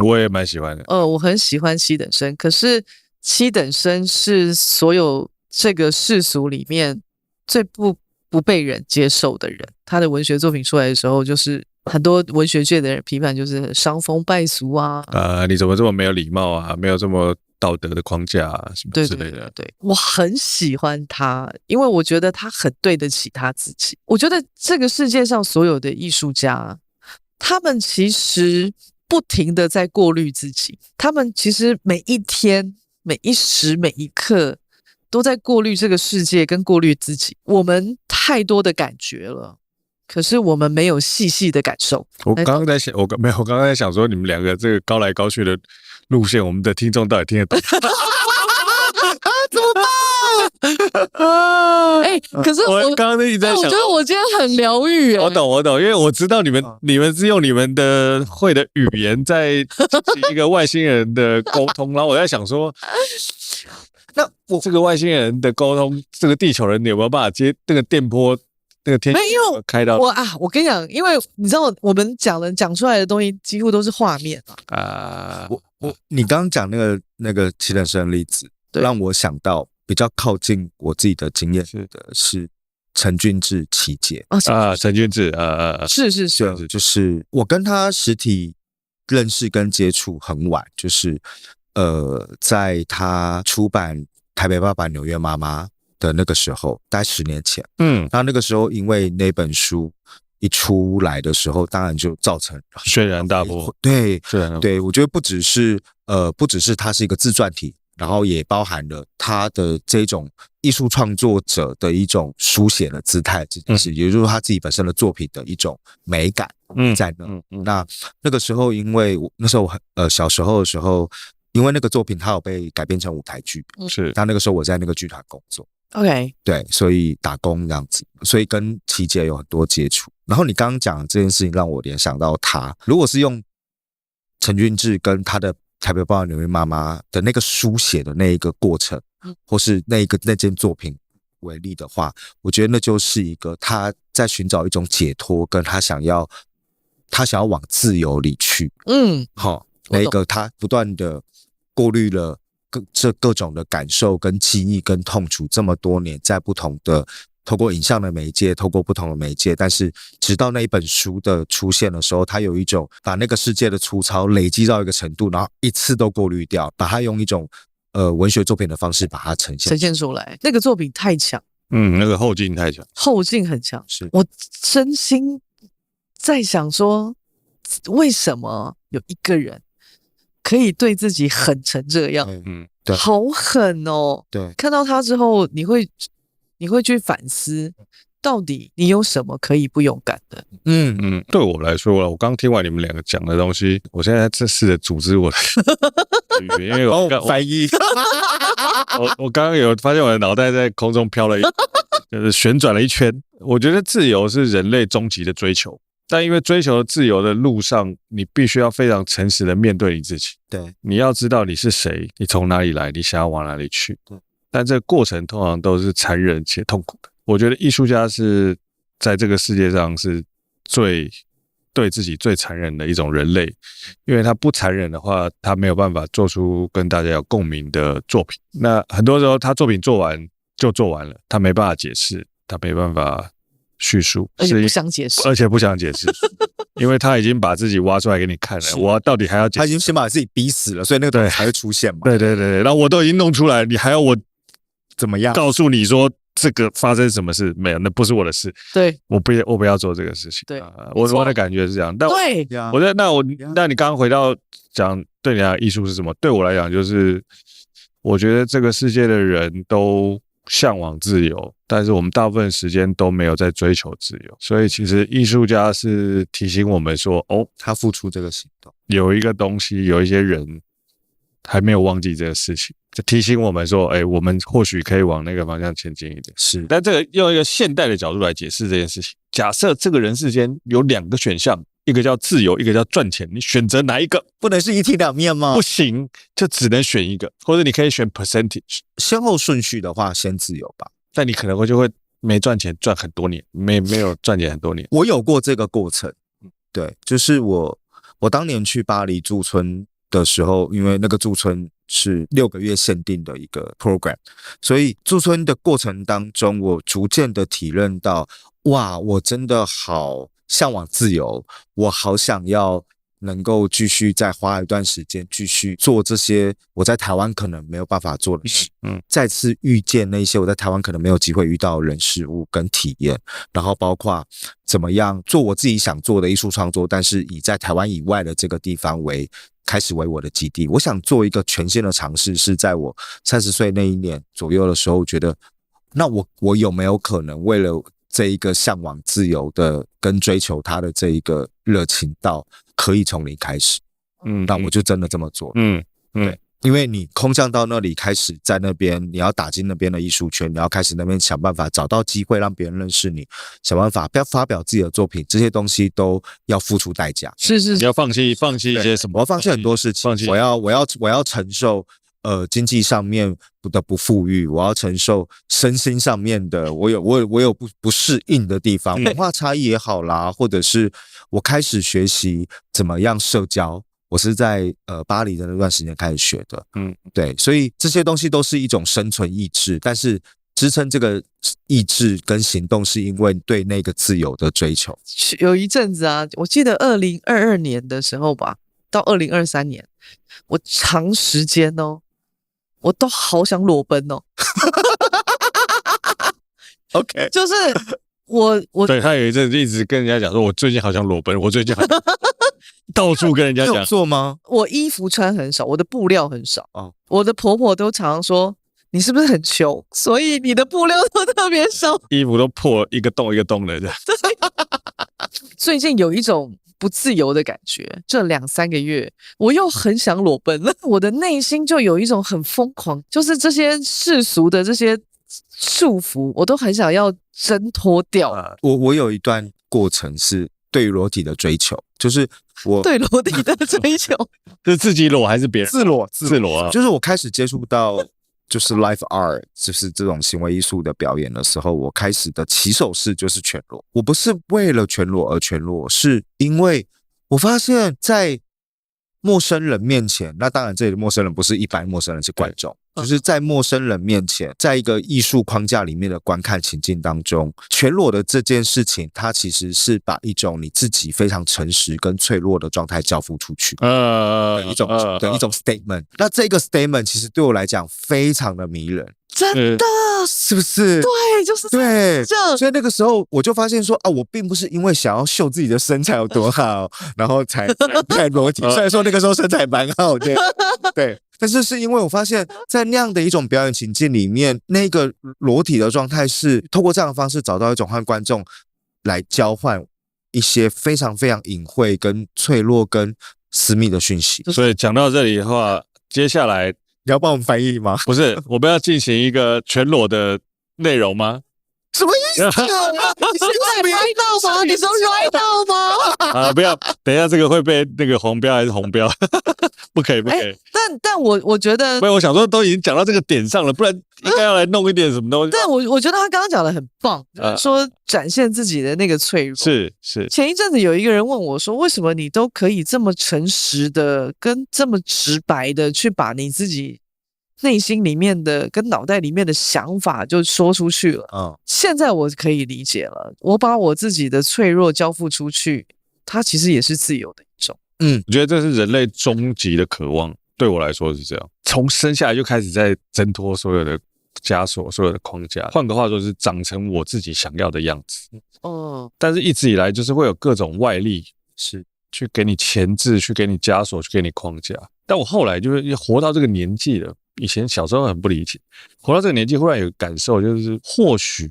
我也蛮喜欢的。我很喜欢七等生，可是七等生是所有这个世俗里面最不被人接受的人。他的文学作品出来的时候，就是很多文学界的人批判，就是伤风败俗啊，你怎么这么没有礼貌啊，没有这么道德的框架啊，什么之类的。对，我很喜欢他，因为我觉得他很对得起他自己。我觉得这个世界上所有的艺术家，他们其实不停的在过滤自己，他们其实每一天、每一时、每一刻都在过滤这个世界跟过滤自己。我们太多的感觉了，可是我们没有细细的感受。我刚刚在想，我刚刚在想说，你们两个这个高来高去的路线，我们的听众到底听得懂？怎么办？可是我刚刚一直在想，我觉得我今天很疗愈。我懂，因为我知道你们是用你们的会的语言在进行一个外星人的沟通，然后我在想说，那这个外星人的沟通，这个地球人有没有办法接那个电波？那个天没有开到我跟你讲，因为你知道我们讲出来的东西几乎都是画面你刚刚讲那个七等生的例子，让我想到比较靠近我自己的经验的是陈俊志奇杰陈俊志是，就是我跟他实体认识跟接触很晚，就是在他出版《台北爸爸纽约妈妈》的那个时候，大概10年前，那个时候因为那本书一出来的时候，当然就造成轩然大波。对，我觉得不只是它是一个自传体，然后也包含了他的这种艺术创作者的一种书写的姿态这件事，也就是他自己本身的作品的一种美感在那。那个时候，因为那时候我小时候的时候，因为那个作品它有被改编成舞台剧，那个时候我在那个剧团工作。OK， 对，所以打工这样子，所以跟奇杰有很多接触。然后你刚刚讲的这件事情让我联想到他，如果是用陈俊志跟他的《台北爸爸纽约妈妈》的那个书写的那一个过程，或是那件作品为例的话，我觉得那就是一个他在寻找一种解脱，跟他想要往自由里去。那个他不断的过滤了各种的感受跟记忆跟痛楚这么多年，在不同的透过影像的媒介，透过不同的媒介，但是直到那一本书的出现的时候，他有一种把那个世界的粗糙累积到一个程度，然后一次都过滤掉，把它用一种文学作品的方式把它呈现出来。那个作品太强，那个后劲太强，后劲很强。是我真心在想说，为什么有一个人可以对自己狠成这样？对，好狠哦！对，看到他之后，你会去反思，到底你有什么可以不勇敢的？对我来说，我刚听完你们两个讲的东西，我现在正试着组织我的语言，因为我翻译，我刚刚有发现我的脑袋在空中飘了就是旋转了一圈。我觉得自由是人类终极的追求。但因为追求自由的路上，你必须要非常诚实的面对你自己。对，你要知道你是谁，你从哪里来，你想要往哪里去。但这个过程通常都是残忍且痛苦的。我觉得艺术家是在这个世界上是对自己最残忍的一种人类，因为他不残忍的话，他没有办法做出跟大家有共鸣的作品。那很多时候他作品做完就做完了，他没办法解释，他没办法叙述，而且不想解释，而且不想解释，因为他已经把自己挖出来给你看了，我到底还要解释？他已经先把自己逼死了，所以那个东西才会出现嘛。对，然后我都已经弄出来，你还要我怎么样？告诉你说这个发生什么事？没有，那不是我的事。对，我不要做这个事情。对，我的感觉是这样。但对，我觉得那你刚刚回到讲对你来讲艺术是什么？对我来讲就是，我觉得这个世界的人都向往自由，但是我们大部分时间都没有在追求自由。所以其实艺术家是提醒我们说，他付出这个行动，有一个东西，有一些人还没有忘记这个事情，就提醒我们说，我们或许可以往那个方向前进一点。是，但这个用一个现代的角度来解释这件事情。假设这个人世间有2个选项，一个叫自由，一个叫赚钱，你选择哪一个？不能是一体两面吗？不行，就只能选一个，或者你可以选 percentage。先后顺序的话，先自由吧。但你可能就会没赚钱赚很多年，没有赚钱很多年。我有过这个过程，对，就是我当年去巴黎驻村的时候，因为那个驻村是6个月限定的一个 program， 所以驻村的过程当中，我逐渐的体认到，哇，我真的好向往自由，我好想要能够继续再花一段时间继续做这些我在台湾可能没有办法做的事，再次遇见那些我在台湾可能没有机会遇到的人事物跟体验，然后包括怎么样做我自己想做的艺术创作，但是以在台湾以外的这个地方开始为我的基地。我想做一个全新的尝试，是在我30岁那一年左右的时候，觉得那我有没有可能为了这一个向往自由的跟追求它的这一个热情到可以从零开始，那我就真的这么做了。对，因为你空降到那里，开始在那边，你要打进那边的艺术圈，你要开始那边想办法找到机会让别人认识你，想办法不要发表自己的作品，这些东西都要付出代价。是，你要放弃一些什么？我要放弃很多事情，我要承受经济上面的不富裕，我要承受身心上面的我有不适应的地方，文化差异也好啦，或者是我开始学习怎么样社交。我是在巴黎的那段时间开始学的，对，所以这些东西都是一种生存意志，但是支撑这个意志跟行动是因为对那个自由的追求。有一阵子啊，我记得2022年的时候吧，到2023年，我长时间我都好想裸奔OK， 就是我对，他有一阵子一直跟人家讲说，我最近好想裸奔，我最近好像到处跟人家你有讲。做吗？我衣服穿很少，我的布料很少。我的婆婆都常常说，你是不是很穷，所以你的布料都特别少，衣服都破一个洞一个洞的。最近有一种不自由的感觉，这2-3个月我又很想裸奔了，我的内心就有一种很疯狂，就是这些世俗的这些束缚，我都很想要挣脱掉。我有一段过程是对于裸体的追求，就是我对裸体的追求，是自己裸还是别人？自裸啊，就是我开始接触到就是 live art， 就是这种行为艺术的表演的时候，我开始的起手式就是全裸。我不是为了全裸而全裸，是因为我发现在陌生人面前，那当然这里的陌生人不是一般陌生人，是观众，就是在陌生人面前，在一个艺术框架里面的观看情境当中，全裸的这件事情，它其实是把一种你自己非常诚实跟脆弱的状态交付出去的一种 statement。那这个 statement 其实对我来讲非常的迷人，真的是不是？对，就是对，这样。所以那个时候我就发现说啊，我并不是因为想要秀自己的身材有多好，然后才裸体。虽然说那个时候身材蛮好的，对，但是因为我发现，在那样的一种表演情境里面，那个裸体的状态是透过这样的方式找到一种和观众来交换一些非常非常隐晦、跟脆弱、跟私密的讯息。所以讲到这里的话，接下来你要帮我们翻译吗？不是，我们要进行一个全裸的内容吗？什么意思啊？你现在 right now 吗？你说 right now 吗？啊，不要，等一下这个会被那个黄标还是红标？不可以，不可以。但我觉得不，我想说都已经讲到这个点上了，不然应该要来弄一点什么东西。但我觉得他刚刚讲的很棒，就是说展现自己的那个脆弱。是。前一阵子有一个人问我说，为什么你都可以这么诚实的、跟这么直白的去把你自己内心里面的跟脑袋里面的想法就说出去了？现在我可以理解了，我把我自己的脆弱交付出去，它其实也是自由的一种。我觉得这是人类终极的渴望，对我来说是这样。从生下来就开始在挣脱所有的枷锁、所有的框架。换个话说，是长成我自己想要的样子。但是一直以来就是会有各种外力是去给你钳制、去给你枷锁、去给你框架。但我后来就是活到这个年纪了，以前小时候很不理解，活到这个年纪忽然有个感受，就是或许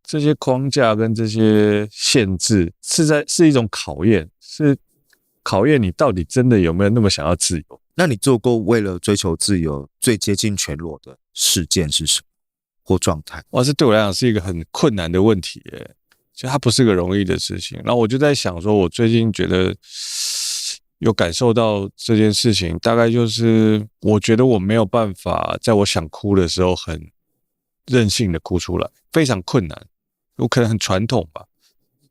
这些框架跟这些限制是一种考验，是考验你到底真的有没有那么想要自由。那你做过为了追求自由最接近全裸的事件是什么或状态？哇，这对我来讲是一个很困难的问题耶，就它不是个容易的事情。然后我就在想说，我最近觉得有感受到这件事情，大概就是我觉得我没有办法在我想哭的时候很任性的哭出来，非常困难。我可能很传统吧，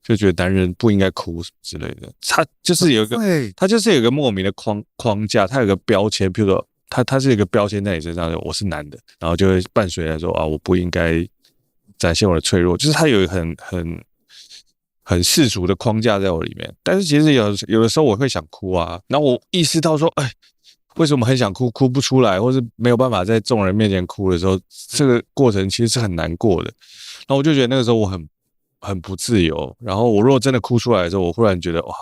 就觉得男人不应该哭什么之类的。他就是有一个莫名的框架，他有个标签，譬如说他是一个标签在你身上，我是男的，然后就会伴随来说啊，我不应该展现我的脆弱，就是他有一个很世俗的框架在我里面。但是其实有的时候我会想哭啊，然后我意识到说，为什么很想哭，哭不出来，或是没有办法在众人面前哭的时候，这个过程其实是很难过的。然后我就觉得那个时候我很不自由。然后我如果真的哭出来的时候，我忽然觉得哇，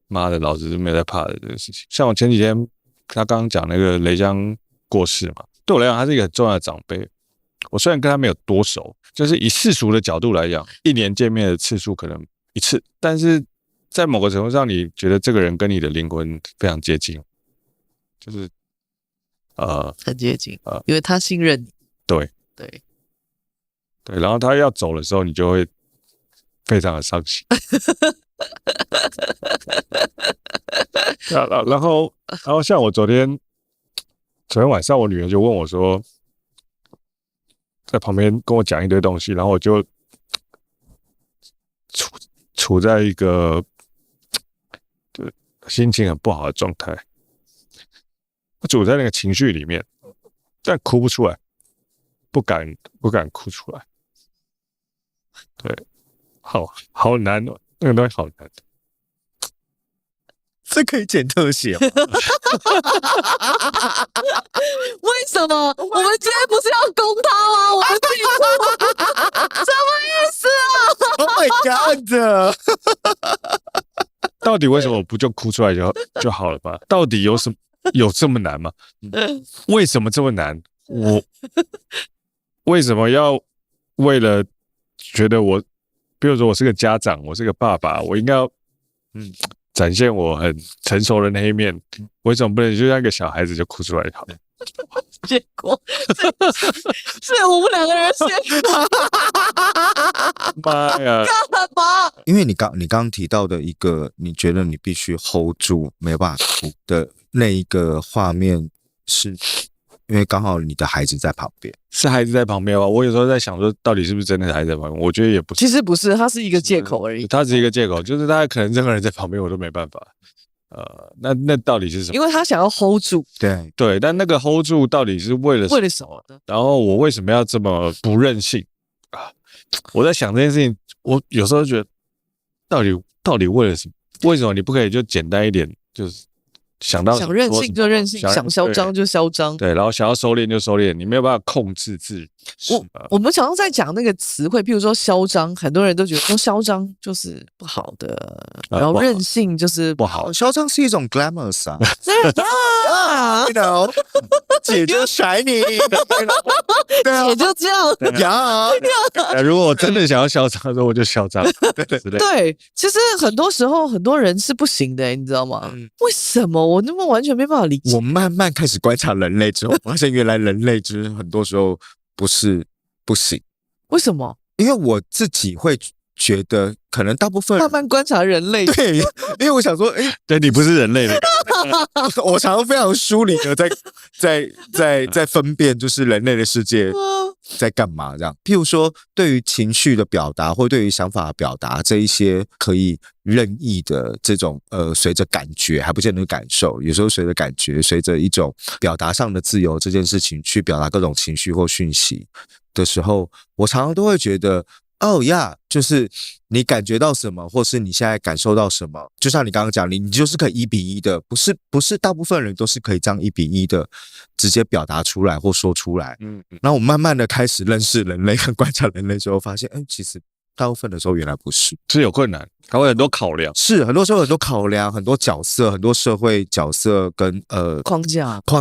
妈的，老子是没有在怕的这个事情。像我前几天他刚刚讲那个雷江过世嘛，对我来讲他是一个很重要的长辈。我虽然跟他没有多熟，就是以世俗的角度来讲，一年见面的次数可能一次，但是在某个程度上，你觉得这个人跟你的灵魂非常接近，就是很接近，因为他信任你。对，然后他要走的时候，你就会非常的伤心。然后像我昨天晚上，我女儿就问我说，在旁边跟我讲一堆东西，然后我就处在一个就心情很不好的状态，我处在那个情绪里面，但哭不出来，不敢哭出来。对，好难哦，那个东西好难。这可以剪特写吗？为什么？我们今天不是要攻他吗？我们自己哭，什么意思啊 ？Oh my god！ 到底为什么我不就哭出来就好了吧？到底有这么难吗？为什么这么难？我为什么要为了觉得我，比如说我是个家长，我是个爸爸，我应该要展现我很成熟的那一面，为什么不能就像一个小孩子就哭出来好了？结果是我们两个人先哭。妈呀！干嘛？因为你刚刚提到的一个，你觉得你必须 hold 住没有办法哭的那一个画面，是因为刚好你的孩子在旁边。是孩子在旁边吗？我有时候在想说，到底是不是真的是孩子在旁边？我觉得也不是。其实不是，它是一个借口而已。它只是一个借口，就是大家可能任何人在旁边我都没办法。那到底是什么？因为他想要 hold 住。对，但那个 hold 住到底是为了什么呢？然后我为什么要这么不任性啊？我在想这件事情，我有时候觉得，到底为了什么？为什么你不可以就简单一点，就是想任性就任性，想嚣张就嚣张，对，然后想要收敛就收敛，你没有办法控制自己。我们常常在讲那个词汇，譬如说嚣张，很多人都觉得说嚣张就是不好的，然后任性就是不好。嚣张是一种 glamorous 啊，you know， 姐就甩你，姐就这样如果我真的想要嚣张的时候，我就嚣张。对，其实很多时候很多人是不行的，你知道吗？为什么？我那么完全没办法理解。我慢慢开始观察人类之后，发现原来人类就是很多时候不是不行。为什么？因为我自己会觉得，可能大部分慢慢观察人类。对，因为我想说，对你不是人类的，我常常非常疏离的在分辨，就是人类的世界在干嘛这样。譬如说，对于情绪的表达或对于想法的表达这一些可以任意的这种随着感觉还不见得感受，有时候随着感觉，随着一种表达上的自由这件事情去表达各种情绪或讯息的时候，我常常都会觉得。哦呀，就是你感觉到什么，或是你现在感受到什么，就像你刚刚讲，你就是可以1:1的，不是大部分人都是可以这样1:1的直接表达出来或说出来。那我慢慢的开始认识人类跟观察人类之后，发现，其实大部分的时候原来不是，是有困难，还会很多考量，是很多时候很多考量，很多角色，很多社会角色跟框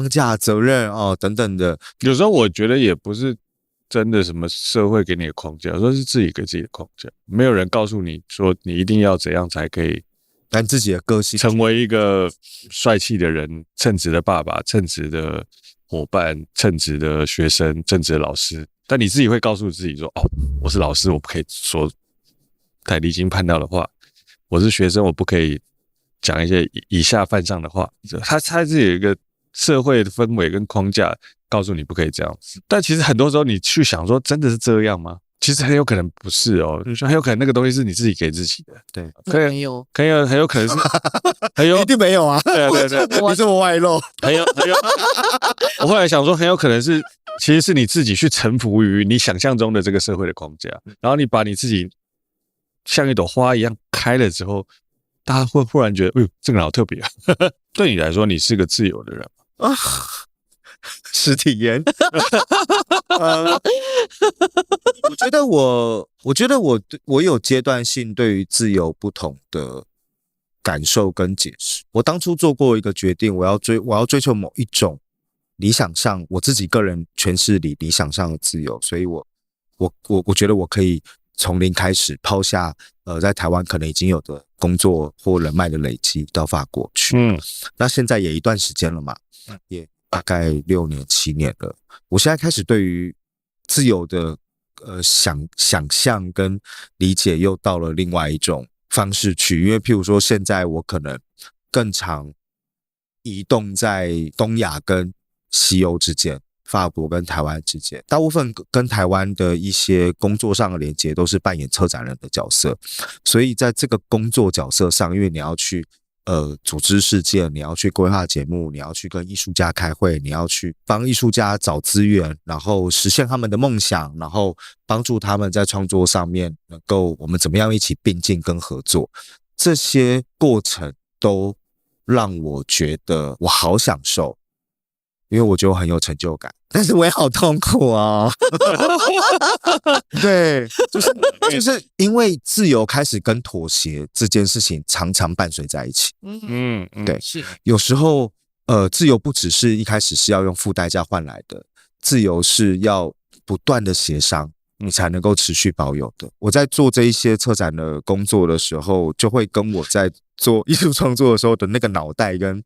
架、责任等等的。有时候我觉得也不是。真的什么社会给你的框架，有时候是自己给自己的框架，没有人告诉你说你一定要怎样才可以按自己的个性成为一个帅气的人、称职的爸爸、称职的伙伴、称职的学生、称职的老师，但你自己会告诉自己说：“哦，我是老师，我不可以说太离经叛道的话；我是学生，我不可以讲一些以下犯上的话。”他是有一个社会的氛围跟框架。告诉你不可以这样子，但其实很多时候你去想说，真的是这样吗？其实很有可能不是哦，就是很有可能那个东西是你自己给自己的。对，没有，很有可能是，一定没有啊！对，你这么外露，很有。我后来想说，很有可能是，其实是你自己去臣服于你想象中的这个社会的框架，然后你把你自己像一朵花一样开了之后，大家会忽然觉得，哎呦，这个人好特别啊！对你来说，你是个自由的人吗？实体验。我觉得我有阶段性对于自由不同的感受跟解释。我当初做过一个决定，我要追求某一种理想上我自己个人诠释里理想上的自由，所以我觉得我可以从零开始抛下在台湾可能已经有的工作或人脉的累积到法国去。那现在也一段时间了嘛，也大概6年7年了。我现在开始对于自由的想象跟理解又到了另外一种方式去，因为譬如说现在我可能更常移动在东亚跟西欧之间，法国跟台湾之间，大部分跟台湾的一些工作上的连接都是扮演策展人的角色，所以在这个工作角色上，因为你要去组织事件，你要去规划节目，你要去跟艺术家开会，你要去帮艺术家找资源，然后实现他们的梦想，然后帮助他们在创作上面能够我们怎么样一起并进跟合作，这些过程都让我觉得我好享受，因为我觉得我很有成就感，但是我也好痛苦啊。对，就是因为自由开始跟妥协这件事情常常伴随在一起。对，是有时候自由不只是一开始是要用付代价换来的，自由是要不断的协商你才能够持续保有的。我在做这一些策展的工作的时候，就会跟我在做艺术创作的时候的那个脑袋跟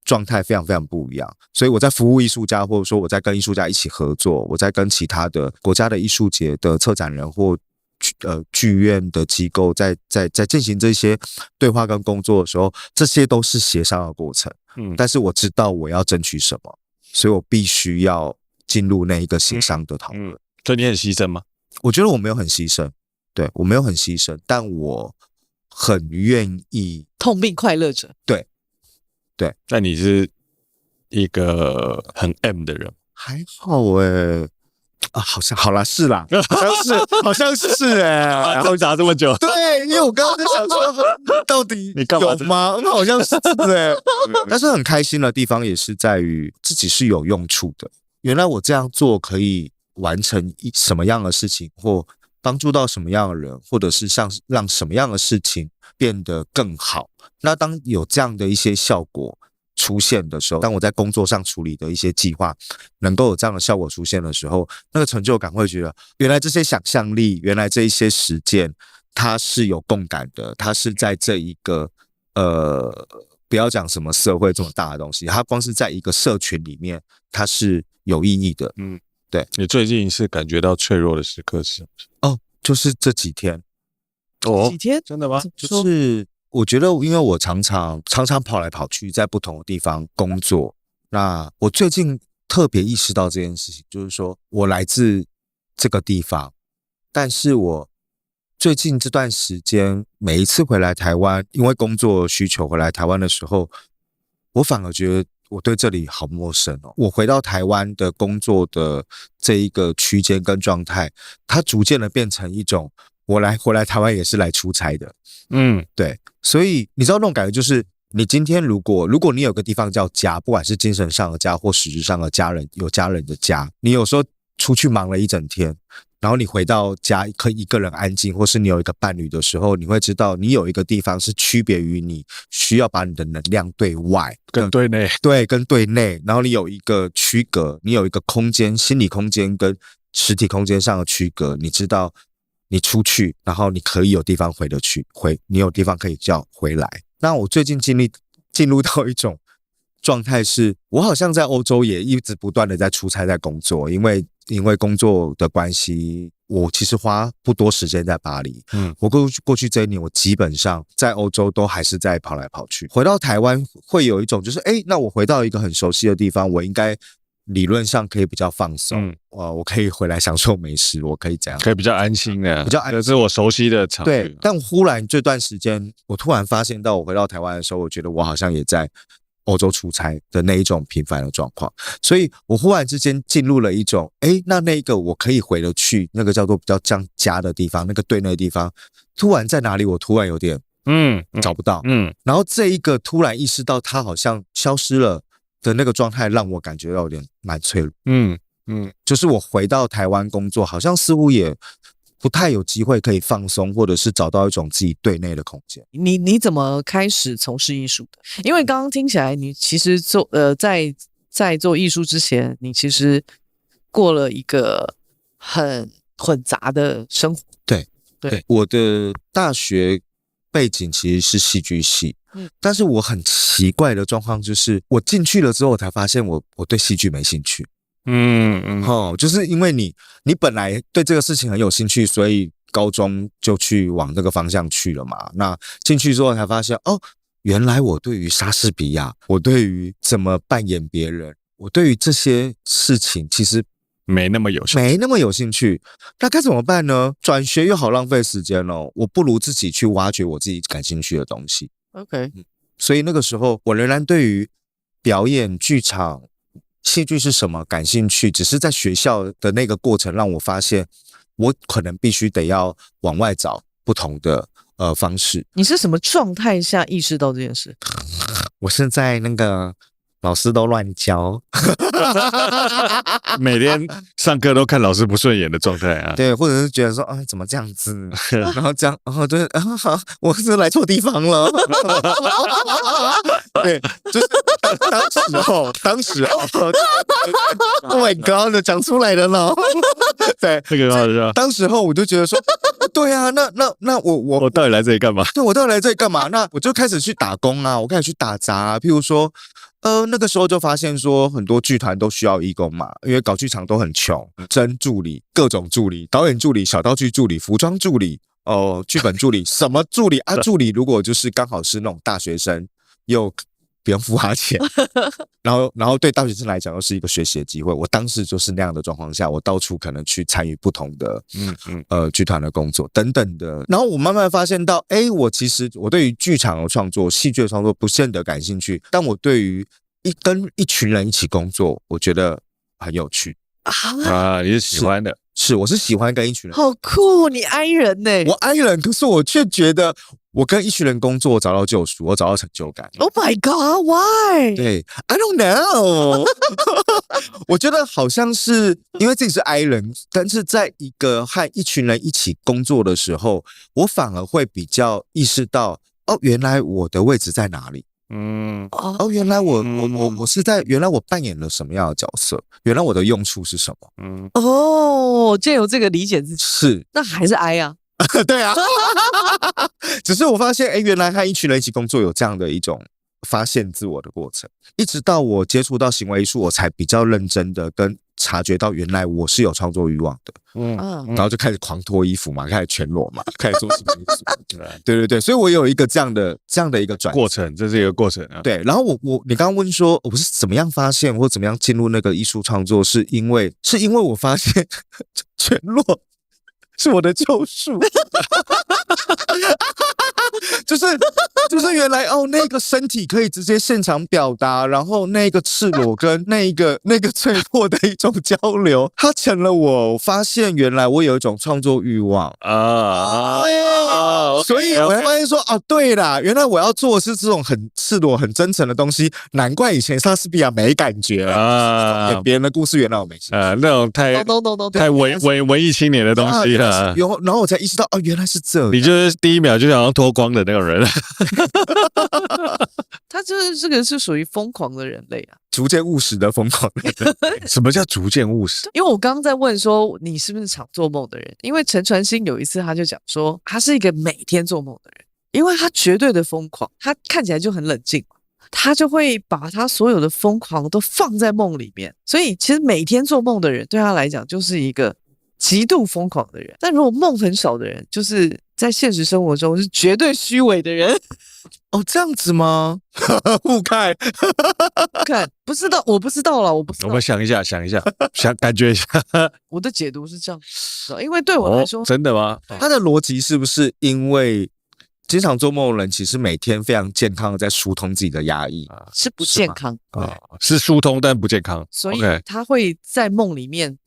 状态非常非常不一样，所以我在服务艺术家，或者说我在跟艺术家一起合作，我在跟其他的国家的艺术节的策展人或剧院的机构在进行这些对话跟工作的时候，这些都是协商的过程。但是我知道我要争取什么，所以我必须要进入那一个协商的讨论。所以你很牺牲吗？我觉得我没有很牺牲，对，我没有很牺牲，但我很愿意痛并快乐着。对，但你是一个很 M 的人，还好好像好啦，是啦，好像是然后查这么久，对，因为我刚刚在想说，到底你干嘛有吗？好像是但是很开心的地方也是在于自己是有用处的。原来我这样做可以完成什么样的事情，或帮助到什么样的人，或者是让什么样的事情变得更好。那当有这样的一些效果出现的时候，当我在工作上处理的一些计划能够有这样的效果出现的时候，那个成就感会觉得原来这些想象力，原来这一些实践它是有共感的，它是在这一个不要讲什么社会这么大的东西，它光是在一个社群里面它是有意义的。对。你最近是感觉到脆弱的时刻是什么？就是这几天，哦几，天？真的吗？就是我觉得，因为我常常跑来跑去，在不同的地方工作。那我最近特别意识到这件事情，就是说我来自这个地方，但是我最近这段时间，每一次回来台湾，因为工作需求回来台湾的时候，我反而觉得我对这里好陌生哦。我回到台湾的工作的这一个区间跟状态，它逐渐的变成一种回来台湾也是来出差的。对，所以你知道那种感觉就是，你今天如果你有个地方叫家，不管是精神上的家或实质上的家人，有家人的家，你有时候出去忙了一整天，然后你回到家可以一个人安静，或是你有一个伴侣的时候，你会知道你有一个地方是区别于你需要把你的能量对外跟对内，对，跟对内，然后你有一个区隔，你有一个空间，心理空间跟实体空间上的区隔，你知道你出去，然后你可以有地方回得去，你有地方可以叫回来。那我最近进入到一种状态是，我好像在欧洲也一直不断的在出差在工作，因为工作的关系，我其实花不多时间在巴黎。我过去这一年，我基本上在欧洲都还是在跑来跑去。回到台湾会有一种就是，那我回到一个很熟悉的地方，我应该理论上可以比较放松，我可以回来享受美食，我可以这样，可以比较安心的，比较安心，这是我熟悉的场域。对，但忽然这段时间，我突然发现到我回到台湾的时候，我觉得我好像也在欧洲出差的那一种频繁的状况，所以我忽然之间进入了一种，那个我可以回得去，那个叫做比较像家的地方，那个对内的地方，突然在哪里？我突然有点找不到，然后这一个突然意识到它好像消失了的那个状态，让我感觉到有点蛮脆弱，就是我回到台湾工作，好像似乎也不太有机会可以放松，或者是找到一种自己对内的空间。你怎么开始从事艺术的？因为刚刚听起来，你其实在做艺术之前，你其实过了一个很混杂的生活。对，我的大学背景其实是戏剧系，但是我很奇怪的状况就是，我进去了之后，我才发现我对戏剧没兴趣。就是因为你本来对这个事情很有兴趣，所以高中就去往这个方向去了嘛。那进去之后才发现，原来我对于莎士比亚，我对于怎么扮演别人，我对于这些事情其实没那么有兴趣。那该怎么办呢？转学又好浪费时间哦，我不如自己去挖掘我自己感兴趣的东西。OK，所以那个时候我仍然对于表演、剧场、戏剧是什么感兴趣，只是在学校的那个过程让我发现，我可能必须得要往外找不同的方式。你是什么状态下意识到这件事？我是在那个老师都乱教，每天上课都看老师不顺眼的状态啊。对，或者是觉得说怎么这样子，然后这样，对，好，我是来错地方了。对，就是当时候 ，Oh my God， 讲出来的了。对，这个好笑。当时候我就觉得说，对啊，那我到底来这里干嘛？对，我到底来这里干嘛？那我就开始去打工啊，我开始去打杂啊，譬如说。那个时候就发现说，很多剧团都需要义工嘛，因为搞剧场都很穷，真助理、各种助理、导演助理、小道具助理、服装助理、剧本助理，什么助理啊？助理如果就是刚好是那种大学生，又不用付他钱，然后对大学生来讲又是一个学习的机会。我当时就是那样的状况下，我到处可能去参与不同的剧团的工作等等的。然后我慢慢发现到，其实我对于剧场的创作、戏剧的创作不见得感兴趣，但我对于跟一群人一起工作，我觉得很有趣啊！你是喜欢的？是，我是喜欢跟一群人。好酷，你 I 人呢？我 I 人，可是我却觉得我跟一群人工作，我找到救赎，我找到成就感。Oh my God, why？ 对 ，I don't know 。我觉得好像是因为自己是 I 人，但是在一个和一群人一起工作的时候，我反而会比较意识到，原来我的位置在哪里。原来我是在原来我扮演了什么样的角色？原来我的用处是什么？借由这个理解自己，是，那还是 I 啊？对啊，只是我发现，原来和一群人一起工作有这样的一种发现自我的过程。一直到我接触到行为艺术，我才比较认真的跟察觉到原来我是有创作欲望的，嗯，然后就开始狂脱衣服嘛，开始全裸嘛，开始做什么衣服，对对对，所以我有一个这样的一个转过程，这是一个过程啊。对，然后你刚刚问说我是怎么样发现或怎么样进入那个艺术创作，是因为我发现全裸是我的救赎。就是原来那个身体可以直接现场表达，然后那个赤裸跟那个脆弱的一种交流，它成了我发现原来我有一种创作欲望所以我会发现说对啦，原来我要做的是这种很赤裸很真诚的东西，难怪以前莎士比亚没感觉了演别人的故事原来我没兴趣那种太文艺青年的东西了。然后我才意识到原来是这样，你就是第一秒就想要脱光的那种人。他就是这个是属于疯狂的人类啊，逐渐务实的疯狂的人。什么叫逐渐务实？因为我刚刚在问说你是不是常做梦的人，因为陈传兴有一次他就讲说他是一个每天做梦的人，因为他绝对的疯狂，他看起来就很冷静，他就会把他所有的疯狂都放在梦里面，所以其实每天做梦的人对他来讲就是一个极度疯狂的人。但如果梦很少的人，就是在现实生活中是绝对虚伪的人。这样子吗？互看看不知道，我不知道啦，我不知道。我们想一下，感觉一下。我的解读是这样，因为对我来说，真的吗？他的逻辑是不是因为经常做梦的人其实每天非常健康的在疏通自己的压抑是不健康是疏通但不健康，所以他会在梦里面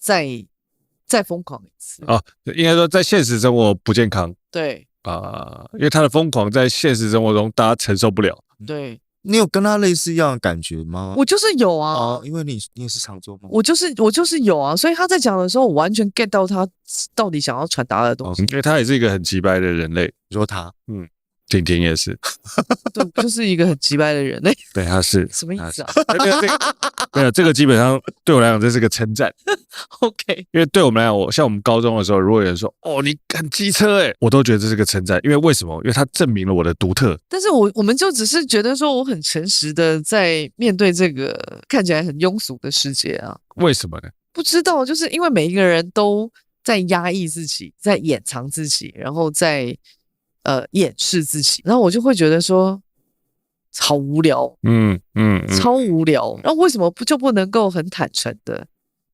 再疯狂一次应该说在现实生活不健康，对因为他的疯狂在现实生活中大家承受不了。对，你有跟他类似一样的感觉吗？我就是有啊因为你也是常做梦，我就是有啊，所以他在讲的时候，我完全 get 到他到底想要传达的东西。因为他也是一个很急掰的人类。你说他，婷婷也是，对，就是一个很急掰的人类。对，他是什么意思啊？没有这个基本上对我来讲这是个称赞。OK， 因为对我们来讲，像我们高中的时候，如果有人说你很机车我都觉得这是个称赞。因为为什么？因为它证明了我的独特。但是我们就只是觉得说我很诚实的在面对这个看起来很庸俗的世界啊。为什么呢？不知道，就是因为每一个人都在压抑自己，在掩藏自己，然后在掩饰自己，然后我就会觉得说好无聊，超无聊。然后为什么不能够很坦诚的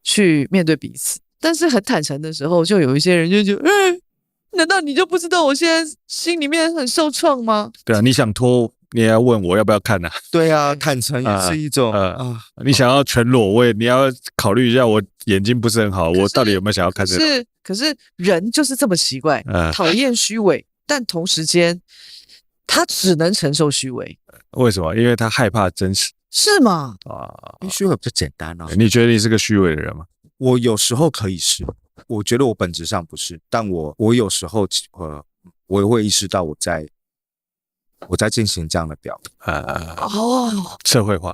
去面对彼此？但是很坦诚的时候，就有一些人就觉得，难道你就不知道我现在心里面很受创吗？对啊，你想脱，你也要问我要不要看啊？对啊，坦诚也是一种你想要全裸，你要考虑一下，我眼睛不是很好，我到底有没有想要看这个？可是人就是这么奇怪，讨厌虚伪。但同时间，他只能承受虚伪。为什么？因为他害怕真实，是吗？因为虚伪比较简单你觉得你是个虚伪的人吗？我有时候可以是，我觉得我本质上不是，但我有时候我也会意识到我在进行这样的表社会化，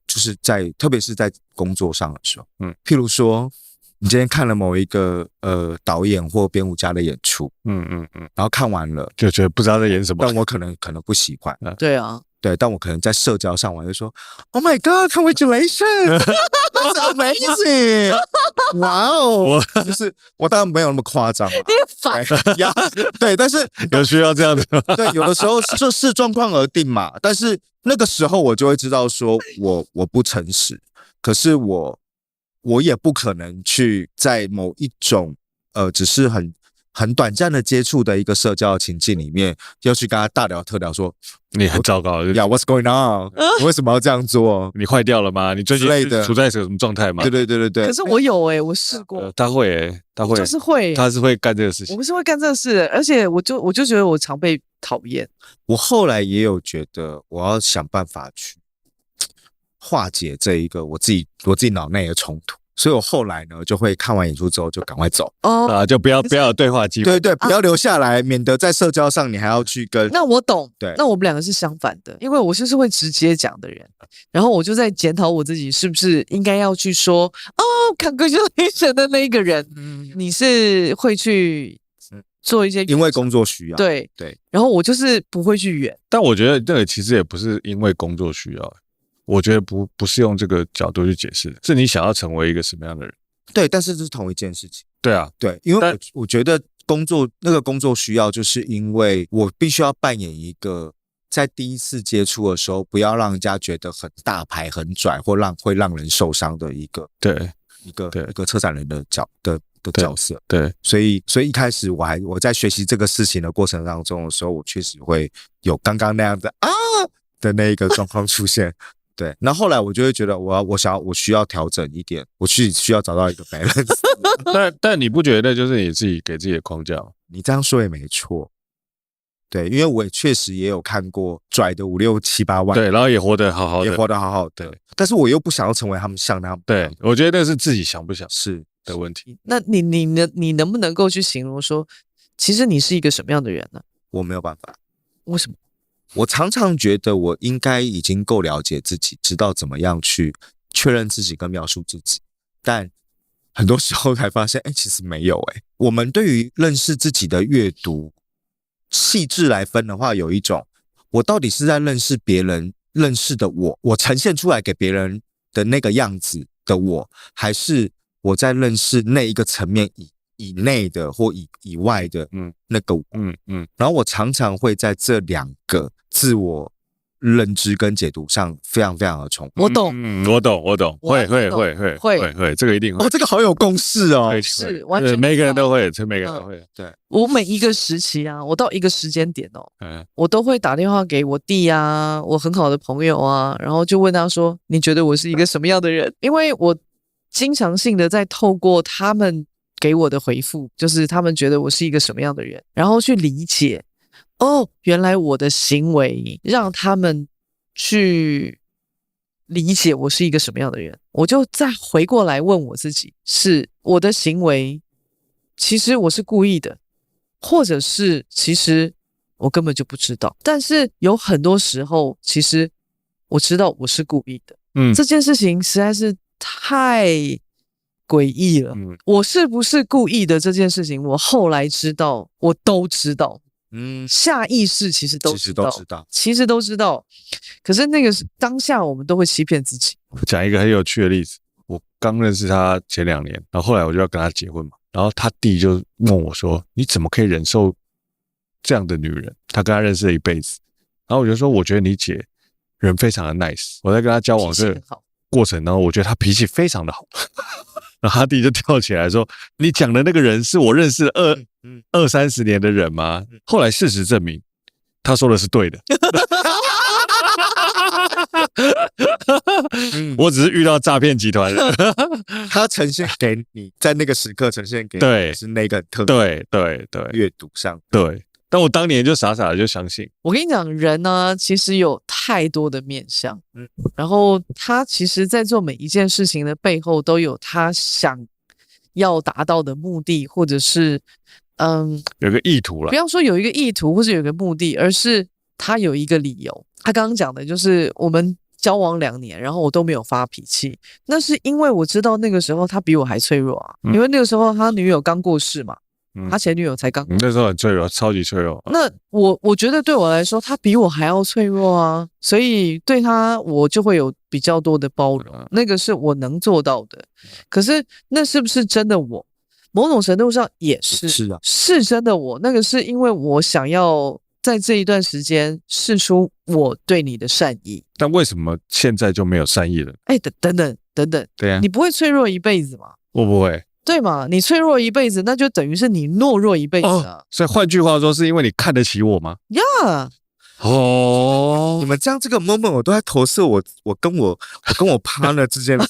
就是特别是在工作上的时候，譬如说。你今天看了某一个导演或编舞家的演出，然后看完了就觉得不知道在演什么，但我可能不喜欢，对啊，对，但我可能在社交上我就说 ，Oh my God, congratulations, that's amazing, 哇哦，就是我当然没有那么夸张，你反呀，对，但是有需要这样子吗？对，有的时候就视状况而定嘛，但是那个时候我就会知道说我不诚实，可是我也不可能去在某一种只是很短暂的接触的一个社交情境里面，要去跟他大聊特聊说你很糟糕呀 ，What's going on？ 你为什么要这样做？你坏掉了吗？你最近处在什么状态吗？对。可是我有我试过，他会就是会，他是会干这个事情。我不是会干这个事，而且我就觉得我常被讨厌。我后来也有觉得我要想办法去化解这一个我自己脑内的冲突，所以我后来呢就会看完演出之后就赶快走就不要有对话机会，对，不要留下来，免得在社交上你还要去跟。那我懂，对，那我们两个是相反的，因为我就是会直接讲的人，然后我就在检讨我自己是不是应该要去说congratulations 的那一个人，你是会去做一些因为工作需要，对，然后我就是不会去远，但我觉得这个其实也不是因为工作需要。我觉得不是用这个角度去解释，是你想要成为一个什么样的人。对，但是这是同一件事情。对啊，对，因为但我觉得那个工作需要，就是因为我必须要扮演一个在第一次接触的时候，不要让人家觉得很大牌、很拽，或会让人受伤的一个策展人的角色。对，所以一开始我在学习这个事情的过程当中的时候，我确实会有刚刚那样子的那一个状况出现。对，那后来我就会觉得我需要调整一点，我需要找到一个 balance。但你不觉得就是你自己给自己的框架吗？你这样说也没错。对，因为我也确实也有看过拽的5、6、7、8万，对，然后也活得好好的，也活得好好的，但是我又不想要成为他们像那样。对，我觉得那是自己想不想是的问题。那你能不能够去形容说，其实你是一个什么样的人呢？我没有办法。为什么？我常常觉得我应该已经够了解自己，知道怎么样去确认自己跟描述自己，但很多时候才发现，其实没有。我们对于认识自己的阅读细致来分的话，有一种我到底是在认识别人认识的我呈现出来给别人的那个样子的我，还是我在认识那一个层面以内的或以外的那个我。然后我常常会在这两个自我认知跟解读上非常非常的重复。我懂，我懂，会，这个一定会。这个好有共识哦。是完全每个人都会，每个人都会。对，我每一个时期啊，我到一个时间点我都会打电话给我弟啊，我很好的朋友啊，然后就问他说，你觉得我是一个什么样的人？因为我经常性的在透过他们给我的回复，就是他们觉得我是一个什么样的人，然后去理解，原来我的行为让他们去理解我是一个什么样的人，我就再回过来问我自己，是我的行为其实我是故意的，或者是其实我根本就不知道，但是有很多时候其实我知道我是故意的。这件事情实在是太诡异了。我是不是故意的这件事情，我后来知道，我都知道。下意识其实都知道，可是那个当下我们都会欺骗自己。讲一个很有趣的例子，我刚认识他前2年，然后后来我就要跟他结婚嘛，然后他弟就问我说，你怎么可以忍受这样的女人？他跟他认识了一辈子，然后我就说，我觉得你姐人非常的 nice， 我在跟他交往这个过程当中，我觉得他脾气非常的好。然后他弟就跳起来说，你讲的那个人是我认识20-30年的人吗？后来事实证明他说的是对的。我只是遇到诈骗集团了。他呈现给你，在那个时刻呈现给你是那个特别对阅读上。对，但我当年就傻傻的就相信。我跟你讲，人呢其实有太多的面向，然后他其实在做每一件事情的背后都有他想要达到的目的，或者是有个意图啦，不要说有一个意图或者有一个目的，而是他有一个理由。他刚刚讲的就是我们交往2年，然后我都没有发脾气，那是因为我知道那个时候他比我还脆弱啊，因为那个时候他女友刚过世嘛，他前女友才刚过世，那时候很脆弱，超级脆弱。那我觉得对我来说，他比我还要脆弱啊，所以对他我就会有比较多的包容，那个是我能做到的。可是那是不是真的我？某种程度上也是，是真的我。那个是因为我想要在这一段时间释出我对你的善意。但为什么现在就没有善意了？等等，对啊，你不会脆弱一辈子吗？我不会。对嘛？你脆弱一辈子，那就等于是你懦弱一辈子啊。所以换句话说，是因为你看得起我吗？呀。你们这样这个 moment 我都在投射我跟我 partner 之间的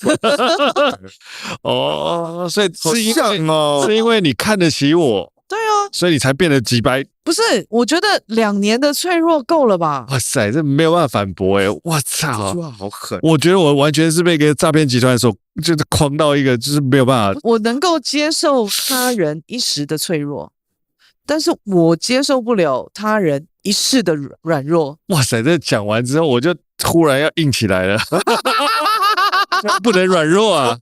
所以是因为你看得起我，对啊，所以你才变得几白。不是，我觉得2年的脆弱够了吧？哇塞，这没有办法反驳我操，这句话好狠！我觉得我完全是被一个诈骗集团所就是诓到一个，就是没有办法。我能够接受他人一时的脆弱，但是我接受不了他人一世的软弱。哇塞，这讲完之后，我就突然要硬起来了，不能软弱啊，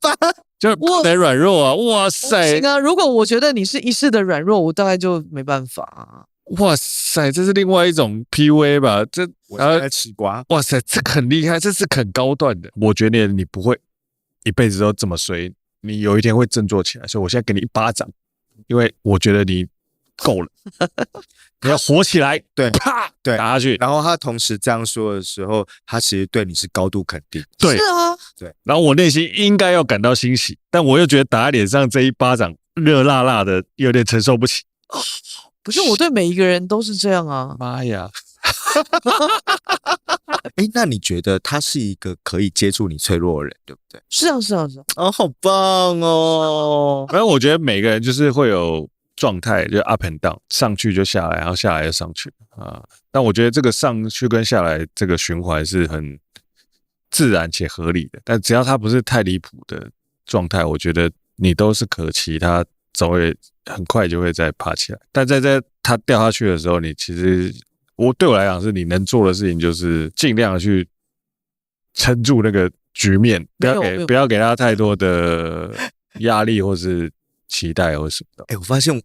就不能软弱啊！哇塞，行啊，如果我觉得你是一世的软弱，我大概就没办法啊。哇塞，这是另外一种 PUA 吧？我在吃瓜。哇塞，这很厉害，这是很高段的。我觉得你不会一辈子都这么衰，你有一天会振作起来，所以我现在给你一巴掌，因为我觉得你够了，你要活起来，对啪，对打下去。然后他同时这样说的时候，他其实对你是高度肯定。对是啊，然后我内心应该要感到欣喜，但我又觉得打在脸上这一巴掌热辣辣的，有点承受不起。可是我对每一个人都是这样啊。妈呀！哎，那你觉得他是一个可以接触你脆弱的人，对不对？是啊，是啊，是啊。哦，好棒哦！反正我觉得每个人就是会有状态，就 up and down， 上去就下来，然后下来又上去啊。但我觉得这个上去跟下来这个循环是很自然且合理的。但只要它不是太离谱的状态，我觉得你都是可期，它总会很快就会再爬起来。但在它掉下去的时候，你其实对我来讲是你能做的事情就是尽量的去撑住那个局面，不要给他太多的压力或是期待或什么的。哎，我发现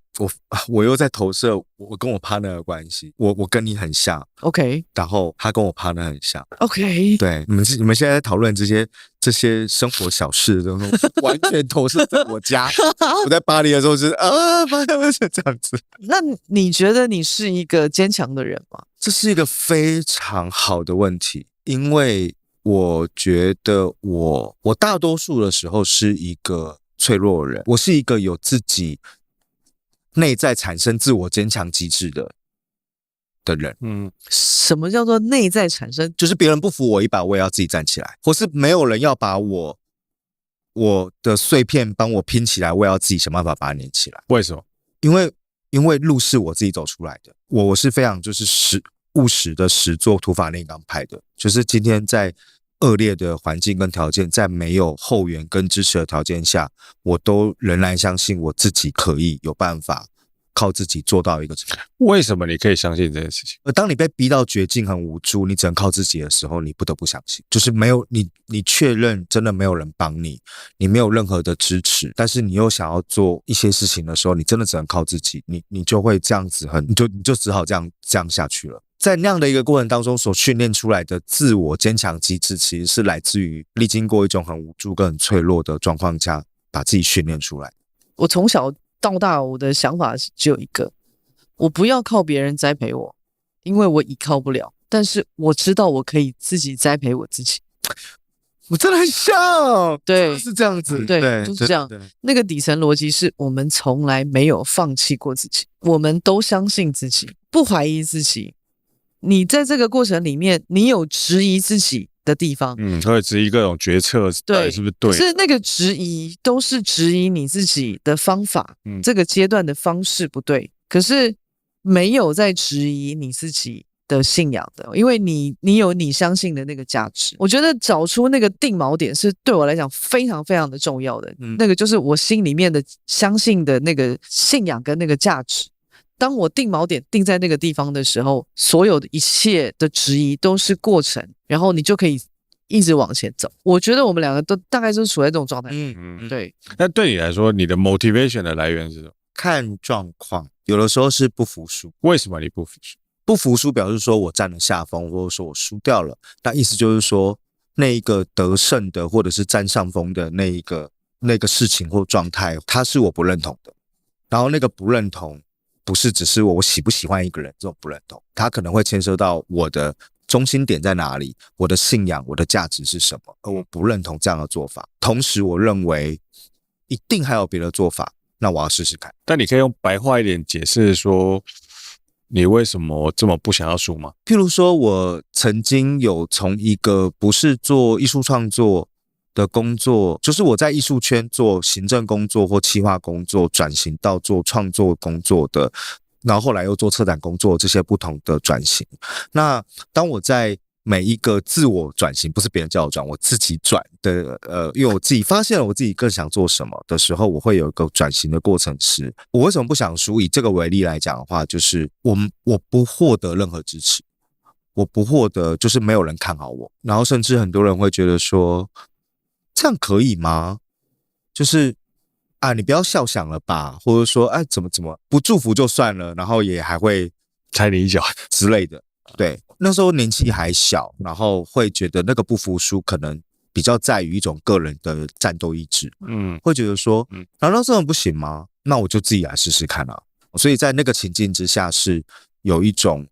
我又在投射我跟我 partner 的关系，我跟你很像 OK 然后他跟我 partner 很像。 OK，对，你们现在在讨论这些生活小事的东西，完全投射在我家。我在巴黎的时候就是发现是这样子。那你觉得你是一个坚强的人吗？这是一个非常好的问题，因为我觉得我大多数的时候是一个脆弱的人，我是一个有自己内在产生自我坚强机制的人。什么叫做内在产生？就是别人不服我一把，我也要自己站起来，或是没有人要把我的碎片帮我拼起来，我也要自己想办法把它粘起来。为什么？因为路是我自己走出来的，我是非常就是务实的实作土法炼钢派的，就是今天在恶劣的环境跟条件，在没有后援跟支持的条件下，我都仍然相信我自己可以有办法靠自己做到一个程度。为什么你可以相信这件事情？而当你被逼到绝境很无助，你只能靠自己的时候，你不得不相信，就是没有你确认真的没有人帮你，你没有任何的支持，但是你又想要做一些事情的时候，你真的只能靠自己，你就会这样子你就只好这样下去了。在那样的一个过程当中所训练出来的自我坚强机制，其实是来自于历经过一种很无助跟很脆弱的状况下把自己训练出来。我从小到大，我的想法只有一个，我不要靠别人栽培我，因为我依靠不了，但是我知道我可以自己栽培我自己。我真的很像，对，是这样子，对，就是这样。那个底层逻辑是我们从来没有放弃过自己，我们都相信自己，不怀疑自己。你在这个过程里面，你有质疑自己的地方，或者质疑各种决策对是不是对？可是那个质疑都是质疑你自己的方法，这个阶段的方式不对，可是没有在质疑你自己的信仰的，因为你有你相信的那个价值。我觉得找出那个定锚点是对我来讲非常非常的重要的，那个就是我心里面的相信的那个信仰跟那个价值。当我定锚点定在那个地方的时候，所有的一切的质疑都是过程，然后你就可以一直往前走。我觉得我们两个都大概就是处在这种状态。对。那对你来说，你的 motivation 的来源是什么？看状况，有的时候是不服输。为什么你不服输？不服输表示说我占了下风，或者说我输掉了。那意思就是说，那一个得胜的或者是占上风的那个事情或状态，它是我不认同的。然后那个不认同，不是只是我喜不喜欢一个人这种不认同，它可能会牵涉到我的中心点在哪里，我的信仰，我的价值是什么，而我不认同这样的做法。同时，我认为一定还有别的做法，那我要试试看。但你可以用白话一点解释说，你为什么这么不想要输吗？譬如说，我曾经有从一个不是做艺术创作的工作，就是我在艺术圈做行政工作或企划工作，转型到做创作工作的，然后后来又做策展工作，这些不同的转型。那当我在每一个自我转型，不是别人叫我转，我自己转的，因为我自己发现了我自己更想做什么的时候，我会有一个转型的过程是，我为什么不想输？以这个为例来讲的话，就是我不获得任何支持，我不获得，就是没有人看好我，然后甚至很多人会觉得说，这样可以吗？就是你不要笑想了吧，或者说怎么不祝福就算了，然后也还会踩你一脚之类的。对，那时候年纪还小，然后会觉得那个不服输可能比较在于一种个人的战斗意志，会觉得说，难道这种不行吗？那我就自己来试试看啊。所以在那个情境之下是有一种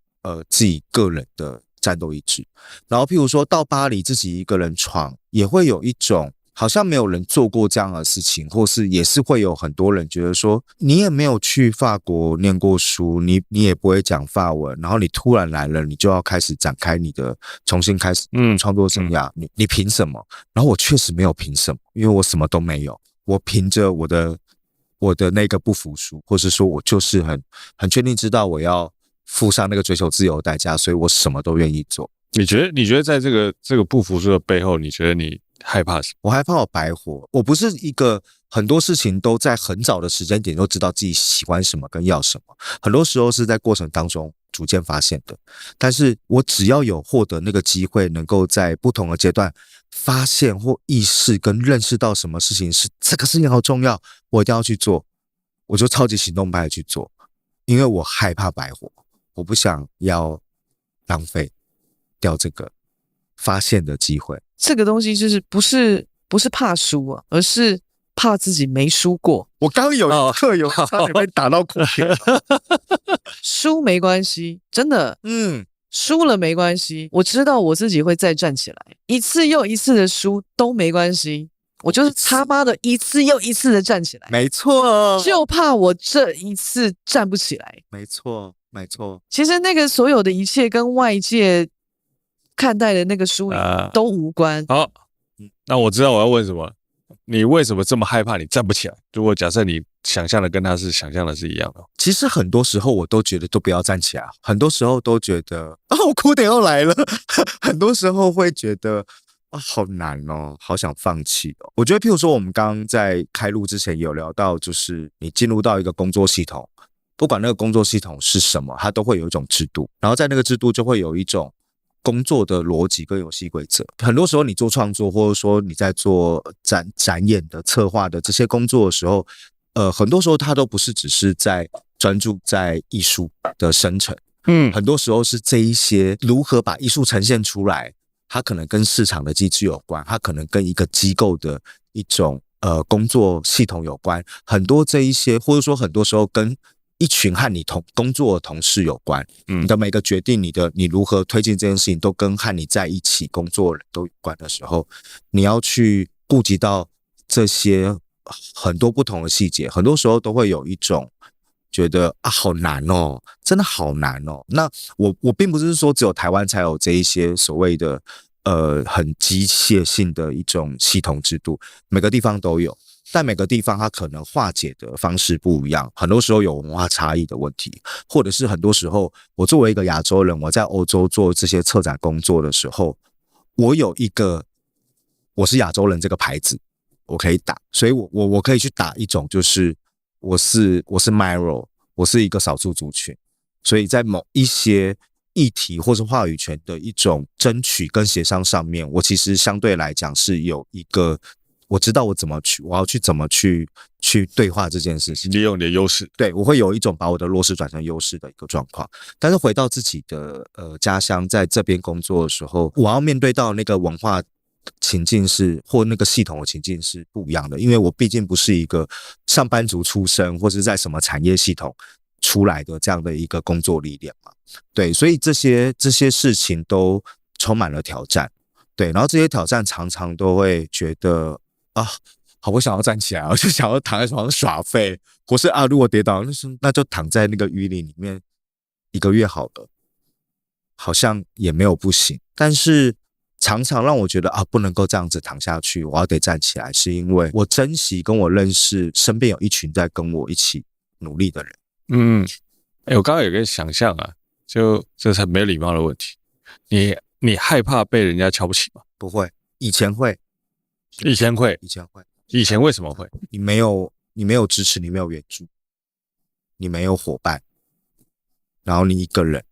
自己个人的战斗意志。然后譬如说到巴黎自己一个人闯，也会有一种好像没有人做过这样的事情，或是也是会有很多人觉得说，你也没有去法国念过书，你也不会讲法文，然后你突然来了，你就要开始展开你的重新开始创作生涯，你凭什么？然后我确实没有凭什么，因为我什么都没有，我凭着我的那个不服输，或是说我就是很确定知道我要付上那个追求自由的代价，所以我什么都愿意做。你觉得在这个不服输的背后，你觉得你害怕什么？我害怕我白活，我不是一个很多事情都在很早的时间点就知道自己喜欢什么跟要什么，很多时候是在过程当中逐渐发现的。但是我只要有获得那个机会，能够在不同的阶段发现或意识跟认识到什么事情是这个事情好重要，我一定要去做，我就超级行动派去做，因为我害怕白活，我不想要浪费掉这个发现的机会。这个东西就是不是怕输啊，而是怕自己没输过。我刚刚有差点被打到哭点。输没关系，真的，输了没关系，我知道我自己会再站起来，一次又一次的输都没关系，我就是他妈的一次又一次的站起来。没错，就怕我这一次站不起来。没错，没错。其实那个所有的一切跟外界看待的那个输赢都无关。好，那我知道我要问什么。你为什么这么害怕你站不起来？如果假设你想象的跟他是想象的是一样的，其实很多时候我都觉得都不要站起来，很多时候都觉得我哭点又来了，很多时候会觉得好难哦，好想放弃哦。我觉得譬如说我们刚刚在开录之前有聊到，就是你进入到一个工作系统，不管那个工作系统是什么，它都会有一种制度，然后在那个制度就会有一种工作的逻辑跟游戏规则。很多时候你做创作，或者说你在做展演的策划的这些工作的时候，很多时候它都不是只是在专注在艺术的生成，很多时候是这一些如何把艺术呈现出来，它可能跟市场的机制有关，它可能跟一个机构的一种工作系统有关，很多这一些，或者说很多时候跟一群和你工作的同事有关，你的每个决定，你如何推进这件事情，都跟和你在一起工作的人都有关的时候，你要去顾及到这些很多不同的细节，很多时候都会有一种觉得好难哦，真的好难哦。那我并不是说只有台湾才有这一些所谓的很机械性的一种系统制度，每个地方都有。但每个地方它可能化解的方式不一样，很多时候有文化差异的问题，或者是很多时候我作为一个亚洲人，我在欧洲做这些策展工作的时候，我有一个我是亚洲人这个牌子我可以打，所以我可以去打一种就是我是 Myro， 我是一个少数族群，所以在某一些议题或是话语权的一种争取跟协商上面，我其实相对来讲是有一个我知道我要去怎么去对话这件事情，利用你的优势。对，我会有一种把我的弱势转成优势的一个状况。但是回到自己的家乡，在这边工作的时候，我要面对到那个文化情境或那个系统的情境是不一样的，因为我毕竟不是一个上班族出身，或是在什么产业系统出来的这样的一个工作历练嘛。对，所以这些事情都充满了挑战。对，然后这些挑战常常都会觉得好，我想要站起来，我就想要躺在床上耍废，或是如果跌倒，那就躺在那个雨林里面1个月好了，好像也没有不行。但是常常让我觉得不能够这样子躺下去，我要得站起来，是因为我珍惜跟我认识身边有一群在跟我一起努力的人。我刚刚有个想象就这是很没礼貌的问题，你害怕被人家瞧不起吗？不会，以前会。以前为什么会？你没有支持，你没有援助，你没有伙伴，然后你一个人，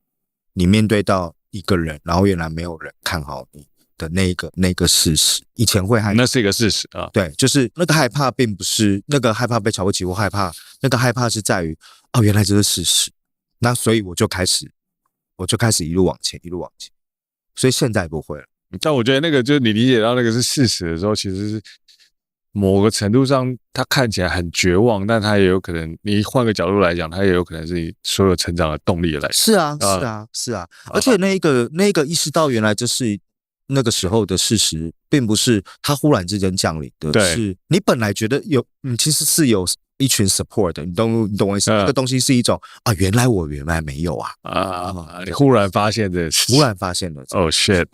你面对到一个人，然后原来没有人看好你的那个事实，以前会害怕，那是一个事实啊。对，就是那个害怕，并不是那个害怕被瞧不起或害怕，那个害怕是在于原来这是事实，那所以我就开始一路往前，所以现在不会了。但我觉得那个就是你理解到那个是事实的时候，其实是某个程度上，他看起来很绝望，但他也有可能，你换个角度来讲，他也有可能是你所有成长的动力来源。是啊，是啊，是啊，而且那个意识到原来这是那个时候的事实，并不是他忽然之间降临的，是你本来觉得有，其实是有一群 support 的，你懂我意思？那个东西是一种啊，原来没有你忽然发现的，忽然发现了，Oh shit，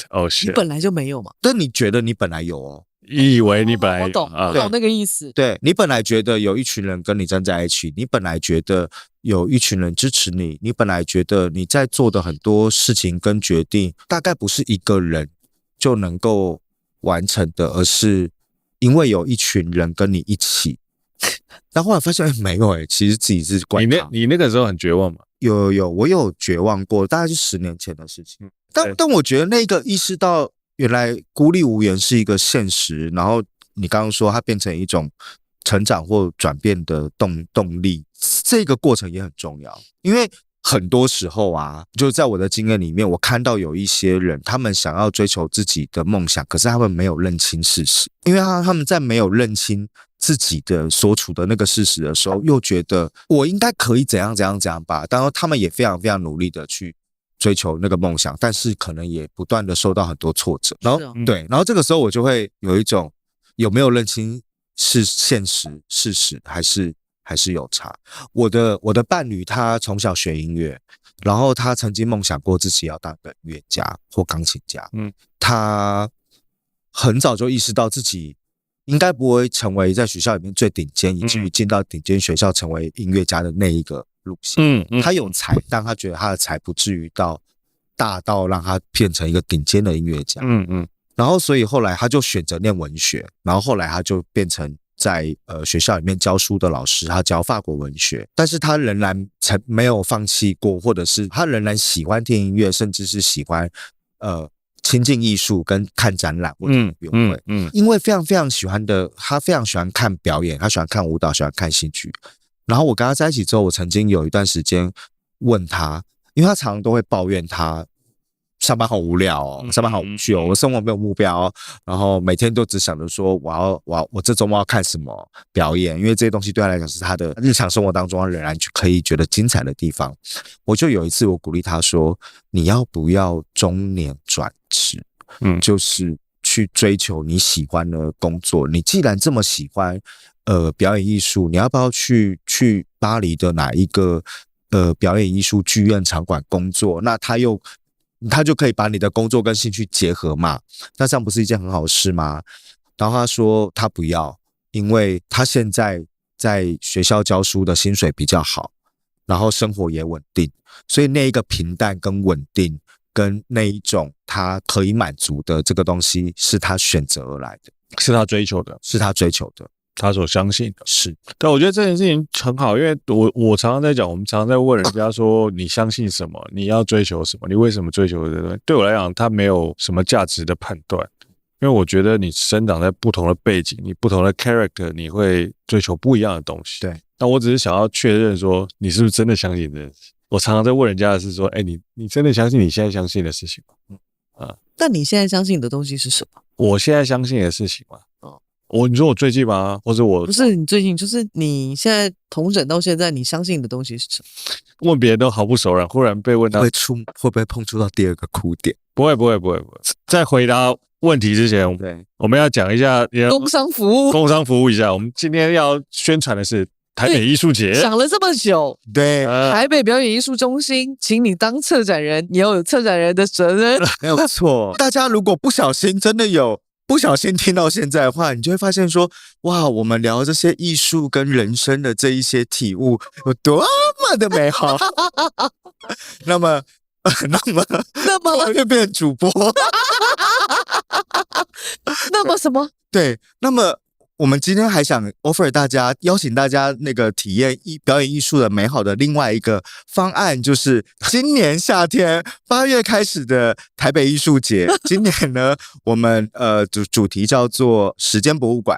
你本来就没有嘛？但你觉得你本来有哦？以为你本来有，我懂那个意思。对，你本来觉得有一群人跟你站在一起，你本来觉得有一群人支持你，你本来觉得你在做的很多事情跟决定，大概不是一个人就能够完成的，而是因为有一群人跟你一起。但后来发现，没有其实自己是怪他。你那个时候很绝望吗？有，我有绝望过，大概是10年前的事情。但我觉得那个意识到原来孤立无援是一个现实，然后你刚刚说它变成一种成长或转变的动力，这个过程也很重要，因为很多时候啊，就在我的经验里面，我看到有一些人，他们想要追求自己的梦想，可是他们没有认清事实，因为他们在没有认清自己的所处的那个事实的时候，又觉得我应该可以怎样吧，然后他们也非常非常努力的去追求那个梦想，但是可能也不断的受到很多挫折，然后对，然后这个时候我就会有一种有没有认清是现实事实还是有差。我的伴侣他从小学音乐，然后他曾经梦想过自己要当个音乐家或钢琴家。他很早就意识到自己应该不会成为在学校里面最顶尖，以至于进到顶尖学校成为音乐家的那一个路线。他有才，但他觉得他的才不至于到大到让他变成一个顶尖的音乐家。然后所以后来他就选择念文学，然后后来他就变成在学校里面教书的老师，他教法国文学，但是他仍然没有放弃过，或者是他仍然喜欢听音乐，甚至是喜欢亲近艺术跟看展览或者音乐会。因为非常非常喜欢的，他非常喜欢看表演，他喜欢看舞蹈，喜欢看戏剧。然后我跟他在一起之后，我曾经有一段时间问他，因为他常常都会抱怨他上班好无聊上班好无趣我生活没有目标然后每天都只想着说我这周末要看什么表演，因为这些东西对他来讲是他的日常生活当中仍然可以觉得精彩的地方。我就有一次我鼓励他说，你要不要中年转职？就是去追求你喜欢的工作。你既然这么喜欢表演艺术，你要不要去巴黎的哪一个表演艺术剧院场馆工作？那他就可以把你的工作跟兴趣结合嘛，那这样不是一件很好的事吗？然后他说他不要，因为他现在在学校教书的薪水比较好，然后生活也稳定，所以那一个平淡跟稳定跟那一种他可以满足的这个东西是他选择而来的，是他追求的，他所相信的。是，但我觉得这件事情很好，因为我常常在讲，我们常常在问人家说，你相信什么？你要追求什么？你为什么追求这个东西？对我来讲，它没有什么价值的判断，因为我觉得你生长在不同的背景，你不同的 character， 你会追求不一样的东西。对，那我只是想要确认说，你是不是真的相信这件事？我常常在问人家的是说，你真的相信你现在相信的事情吗？但你现在相信的东西是什么？我现在相信的事情吗？你说我最近吗？或者我不是你最近，就是你现在统整到现在，你相信的东西是什么？问别人都毫不手软，忽然被问到，会不会碰触到第二个哭点？不会。在回答问题之前，我们要讲一下工商服务一下。我们今天要宣传的是台北艺术节，想了这么久，对，台北表演艺术中心，请你当策展人，你要有策展人的责任，没有错。大家如果不小心听到现在的话，你就会发现说，哇，我们聊这些艺术跟人生的这一些体悟有多么的美好。那么我就变成主播。那么什么？对，那么我们今天还想 offer 大家，邀请大家那个体验表演艺术的美好的另外一个方案，就是今年夏天8月开始的台北艺术节。今年呢，我们主题叫做时间博物馆。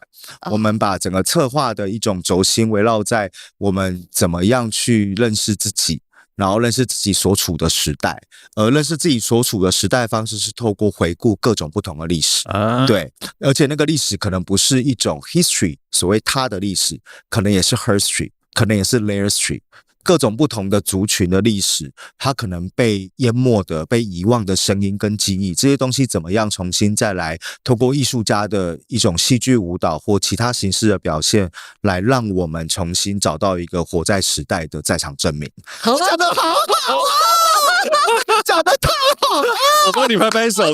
我们把整个策划的一种轴心围绕在我们怎么样去认识自己，然后认识自己所处的时代，而认识自己所处的时代的方式是透过回顾各种不同的历史。对，而且那个历史可能不是一种 history， 所谓它的历史，可能也是 herstory， 可能也是 layerstory。各种不同的族群的历史，它可能被淹没的、被遗忘的声音跟记忆，这些东西怎么样重新再来，透过艺术家的一种戏剧、舞蹈或其他形式的表现，来让我们重新找到一个活在时代的在场证明。好讲得好好啊，讲得太好了！我帮你拍拍手。好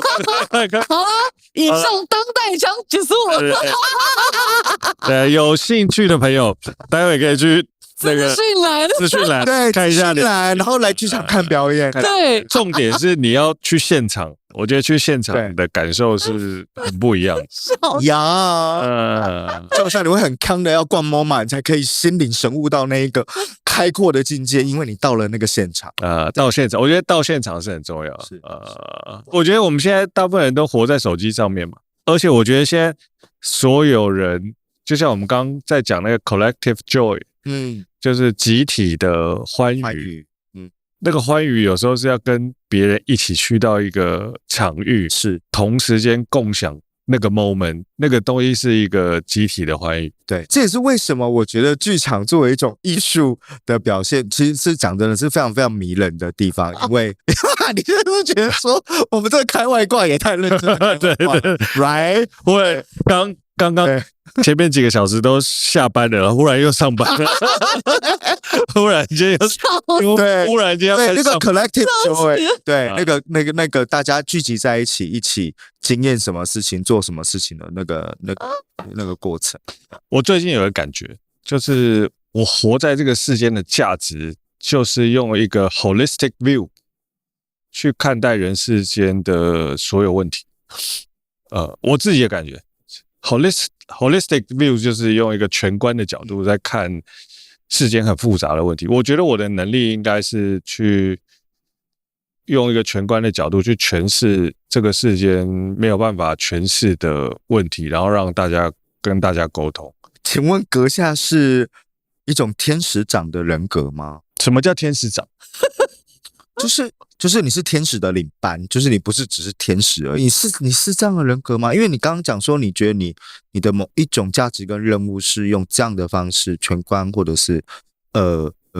了，以上当代腔结束了。对，有兴趣的朋友，待会可以去那个资讯栏对，看一下来，然后来剧场看表演。对，重点是你要去现场，我觉得去现场的感受是很不一样的。呀，就像你会很康的要逛 MoMA， 你才可以心领神悟到那一个开阔的境界，因为你到了那个现场。到现场，我觉得到现场是很重要。是我觉得我们现在大部分人都活在手机上面嘛，而且我觉得现在所有人，就像我们刚刚在讲那个 collective joy。就是集体的欢愉，那个欢愉有时候是要跟别人一起去到一个场域，是同时间共享那个 moment， 那个东西是一个集体的欢愉。对，这也是为什么我觉得剧场作为一种艺术的表现，其实是讲真的是非常非常迷人的地方，因为你是不是觉得说我们这个开外挂也太认真了？对，right？ 我刚刚前面几个小时都下班了，然后忽然又上班了，忽然间又对，忽然间要对那个 collective joy， 对，那个大家聚集在一起，一起经验什么事情，做什么事情的那个过程。我最近有个感觉，就是我活在这个世间的价值，就是用一个 holistic view 去看待人世间的所有问题。我自己的感觉。Holistic view 就是用一个全观的角度在看世间很复杂的问题。我觉得我的能力应该是去用一个全观的角度去诠释这个世间没有办法诠释的问题，然后让大家跟大家沟通。请问阁下是一种天使长的人格吗？什么叫天使长？就是你是天使的领班，就是你不是只是天使而已。你是这样的人格吗？因为你刚刚讲说，你觉得你的某一种价值跟任务是用这样的方式全观，或者是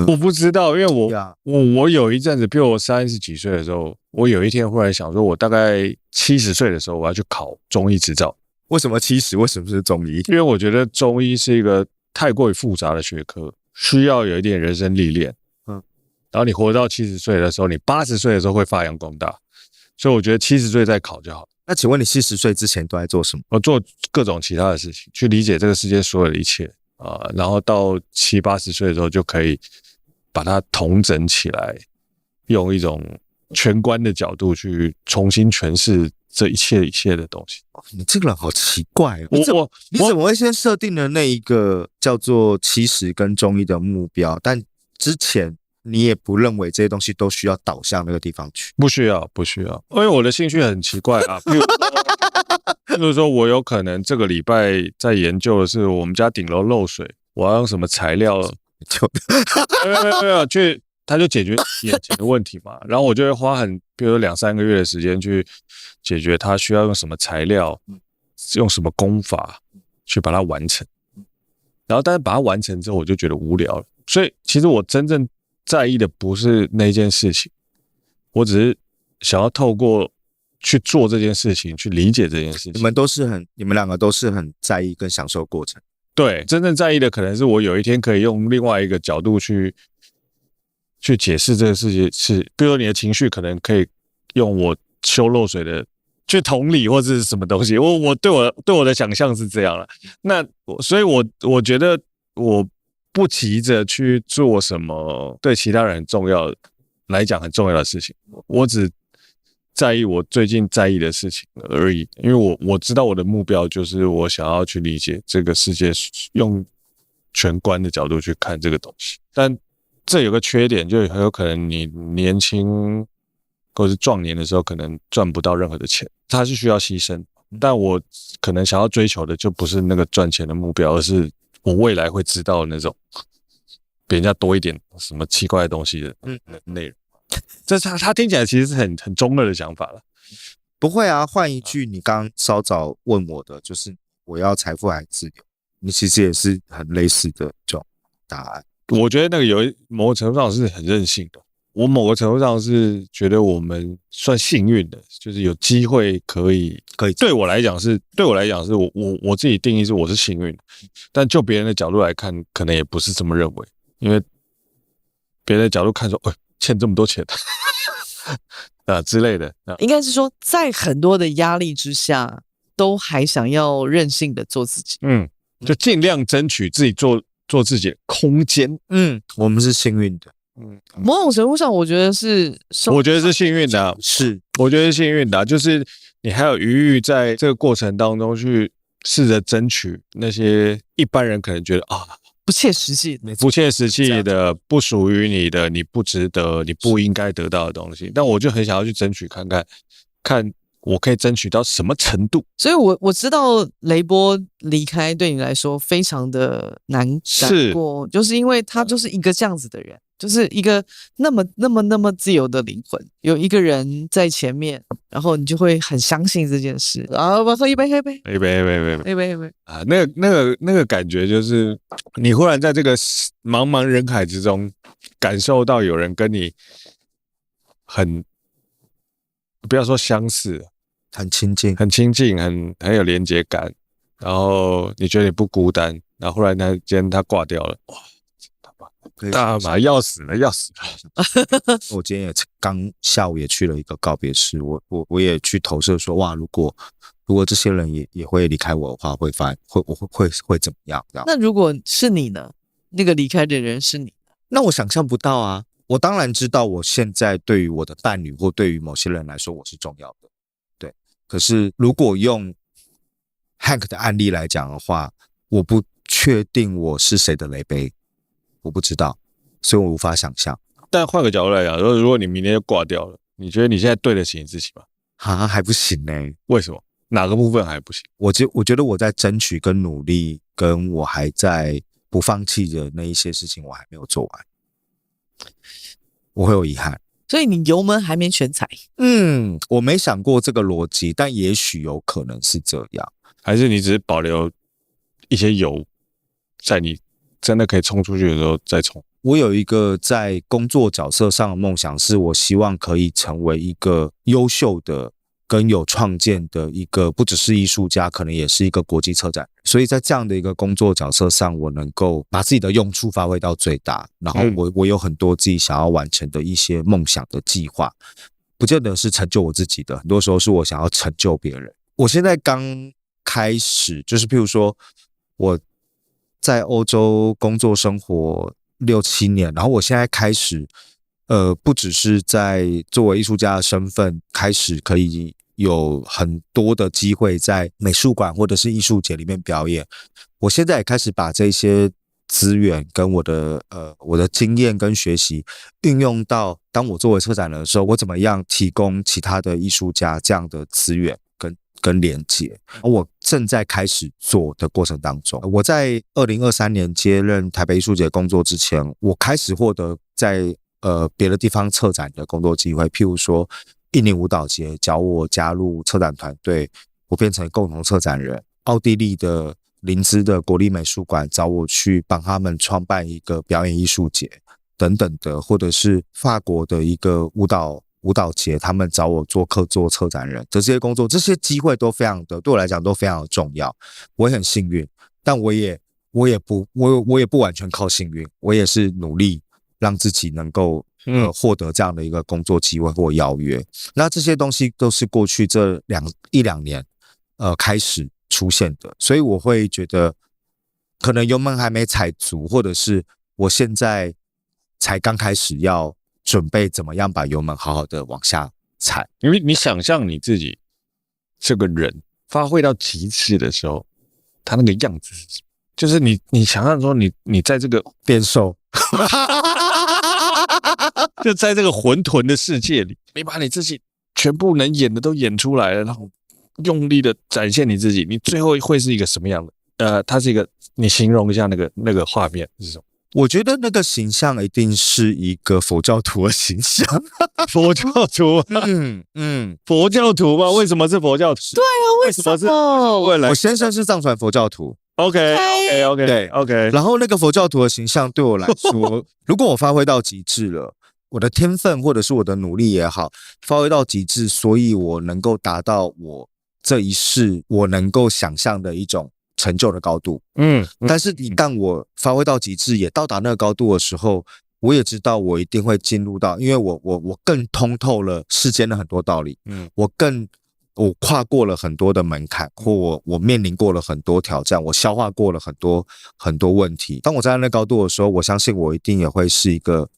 我不知道，因为我有一阵子，比如我30几岁的时候，我有一天忽然想说，我大概70岁的时候，我要去考中医执照。为什么70？为什么是中医？因为我觉得中医是一个太过于复杂的学科，需要有一点人生历练。然后你活到70岁的时候，你80岁的时候会发扬光大，所以我觉得70岁再考就好。那请问你70岁之前都在做什么？我做各种其他的事情，去理解这个世界所有的一切然后到70、80岁的时候就可以把它统整起来，用一种全观的角度去重新诠释这一切的东西。你这个人好奇怪哦！你怎么会先设定了那一个叫做70跟中医的目标，但之前你也不认为这些东西都需要导向那个地方去？不需要，因为我的兴趣很奇怪啊。譬如说，我有可能这个礼拜在研究的是我们家顶楼漏水，我要用什么材料？没有，他就解决眼前的问题嘛。然后我就会花比如说2、3个月的时间去解决它需要用什么材料，用什么功法去把它完成。然后，但是把它完成之后，我就觉得无聊了。所以，其实我真正在意的不是那件事情，我只是想要透过去做这件事情，去理解这件事情。你们两个都是很在意跟享受过程。对，真正在意的可能是我有一天可以用另外一个角度去解释这个世界是，比如说你的情绪可能可以用我修漏水的去同理或者是什么东西。我对我的想象是这样了。那所以我觉得我不急着去做什么对其他人来讲很重要的事情，我只在意我最近在意的事情而已。因为我知道我的目标就是我想要去理解这个世界，用全观的角度去看这个东西。但这有个缺点，就很有可能你年轻或是壮年的时候可能赚不到任何的钱，它是需要牺牲。但我可能想要追求的就不是那个赚钱的目标，而是我未来会知道的那种比人家多一点什么奇怪的东西的内容。这他听起来其实是很中二的想法了。不会啊，换一句你刚刚稍早问我的，就是我要财富还是自由，你其实也是很类似的这种答案。我觉得那个有某个程度上是很任性的。我某个程度上是觉得我们算幸运的，就是有机会可以。对我来讲是我自己定义是我是幸运的，但就别人的角度来看，可能也不是这么认为，因为别人的角度看说，欠这么多钱之类的。应该是说，在很多的压力之下，都还想要任性的做自己。就尽量争取自己做自己的空间。我们是幸运的。某种程度上，我觉得是幸运的是，我觉得是幸运的就是你还有余裕在这个过程当中去试着争取那些一般人可能觉得不切实际的、不属于你的、你不值得、你不应该得到的东西。但我就很想要去争取看我可以争取到什么程度。所以我知道雷波离开对你来说非常的难过，就是因为他就是一个这样子的人，就是一个那么自由的灵魂，有一个人在前面，然后你就会很相信这件事。我喝一杯啊，那个感觉就是你忽然在这个茫茫人海之中感受到有人跟你不要说相似，很亲近，很有连结感，然后你觉得你不孤单，然后忽然今天他挂掉了，哇，大马要死了！我今天也刚下午也去了一个告别式，我也去投射说，哇，如果这些人也会离开我的话，会怎么样？这样。那如果是你呢？那个离开的人是你，那我想象不到啊。我当然知道，我现在对于我的伴侣或对于某些人来说，我是重要的，对。可是如果用 Hank 的案例来讲的话，我不确定我是谁的雷杯，我不知道，所以我无法想象。但换个角度来讲，如果你明天就挂掉了，你觉得你现在对得起你自己吗？还不行呢。为什么？哪个部分还不行？我觉得我在争取跟努力，跟我还在不放弃的那一些事情，我还没有做完。我会有遗憾，所以你油门还没全踩。我没想过这个逻辑，但也许有可能是这样，还是你只是保留一些油，在你真的可以冲出去的时候再冲。我有一个在工作角色上的梦想，是我希望可以成为一个优秀的跟有创建的一个，不只是艺术家，可能也是一个国际策展。所以在这样的一个工作角色上，我能够把自己的用处发挥到最大，然后我有很多自己想要完成的一些梦想的计划，不见得是成就我自己的，很多时候是我想要成就别人。我现在刚开始，就是譬如说我在欧洲工作生活6、7年，然后我现在开始不只是在作为艺术家的身份开始可以有很多的机会在美术馆或者是艺术节里面表演，我现在也开始把这些资源跟我的经验跟学习运用到当我作为策展人的时候，我怎么样提供其他的艺术家这样的资源跟连结，我正在开始做的过程当中。我在2023年接任台北艺术节工作之前，我开始获得在别的地方策展的工作机会，譬如说印尼舞蹈节找我加入策展团队，我变成共同策展人。奥地利的林兹的国立美术馆找我去帮他们创办一个表演艺术节等等的，或者是法国的一个舞蹈节，他们找我做客座策展人的这些工作，这些机会都非常的对我来讲都非常的重要。我也很幸运，但我也不完全靠幸运，我也是努力让自己能够获得这样的一个工作机会或邀约。那这些东西都是过去这一两年开始出现的，所以我会觉得可能油门还没踩足，或者是我现在才刚开始要准备怎么样把油门好好的往下踩。因为你想象你自己这个人发挥到极致的时候，他那个样子是什么？就是你想象说你在这个变瘦就在这个混沌的世界里，你把你自己全部能演的都演出来了，然后用力的展现你自己，你最后会是一个什么样的？它是一个，你形容一下那个画面是什么？我觉得那个形象一定是一个佛教徒的形象。佛教徒，佛教徒吗？为什么是佛教徒？对啊，为什么是？我先生是藏传佛教徒。OK，对 OK，然后那个佛教徒的形象对我来说，如果我发挥到极致了，我的天分或者是我的努力也好，发挥到极致，所以我能够达到我这一世我能够想象的一种成就的高度。但是一旦我发挥到极致，也到达那个高度的时候，我也知道我一定会进入到，因为我更通透了世间的很多道理，我跨过了很多的门槛，或我面临过了很多挑战，我消化过了很多问题。当我站在那高度的时候，我相信我一定也会是一个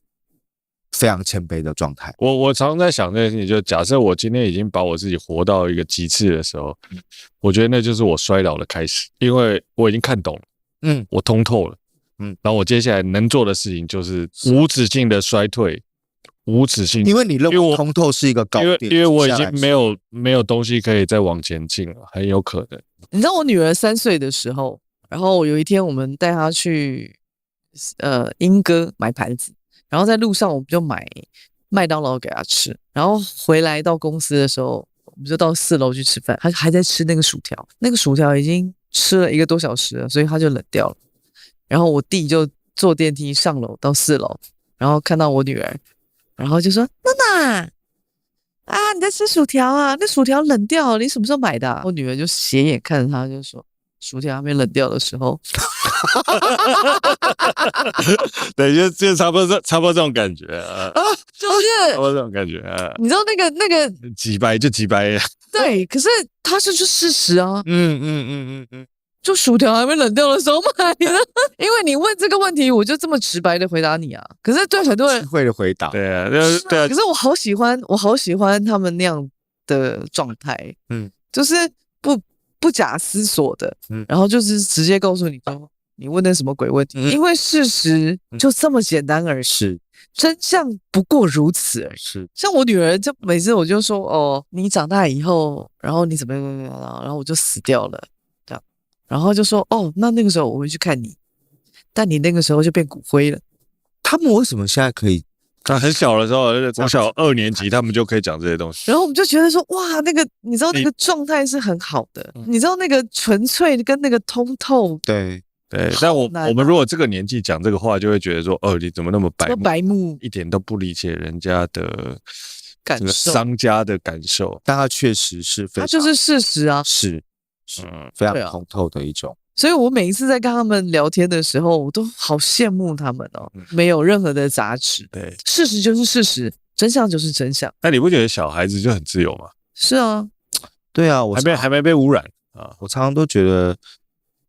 非常谦卑的状态。我常常在想这件事情，就假设我今天已经把我自己活到一个极致的时候，我觉得那就是我衰老的开始，因为我已经看懂了，我通透了，然后我接下来能做的事情就是无止境的衰退。无止境，因为你认为通透是一个高点，因为我已经没有东西可以再往前进了，很有可能。你知道我女儿3岁的时候，然后有一天我们带她去英歌买盘子，然后在路上我们就买麦当劳给她吃，然后回来到公司的时候，我们就到4楼去吃饭，她还在吃那个薯条，那个薯条已经吃了1个多小时了，所以她就冷掉了。然后我弟就坐电梯上楼到4楼，然后看到我女儿。然后就说：“娜娜啊，你在吃薯条啊？那薯条冷掉了，你什么时候买的啊？”我女儿就斜眼看着他，就说：“薯条还没冷掉的时候。”对，就差不多这种感觉啊，就是差不多这种感觉啊。你知道那个几白就几白，对，可是它是事实啊。就薯条还没冷掉的时候买的，因为你问这个问题，我就这么直白的回答你啊。可是对很多人智慧的回答，对啊，对啊。可是我好喜欢他们那样的状态，就是不假思索的，然后就是直接告诉你说，你问的什么鬼问题？因为事实就这么简单而已，是真相不过如此而已。是，像我女儿，就每次我就说，哦，你长大以后，然后你怎么样，然后我就死掉了。然后就说哦，那个时候我会去看你，但你那个时候就变骨灰了。他们为什么现在可以？他很小的时候，国小2年级，他们就可以讲这些东西。然后我们就觉得说，哇，那个你知道那个状态是很好的，你知道那个纯粹跟那个通透。对，但我们如果这个年纪讲这个话，就会觉得说，你怎么那么白目，一点都不理解人家的感受，商家的感受。但他确实是非常，他就是事实啊，是非常通透的一种。所以我每一次在跟他们聊天的时候，我都好羡慕他们哦，没有任何的杂质。对，事实就是事实，真相就是真相。那你不觉得小孩子就很自由吗？是啊，对啊，还没被污染啊。我常常都觉得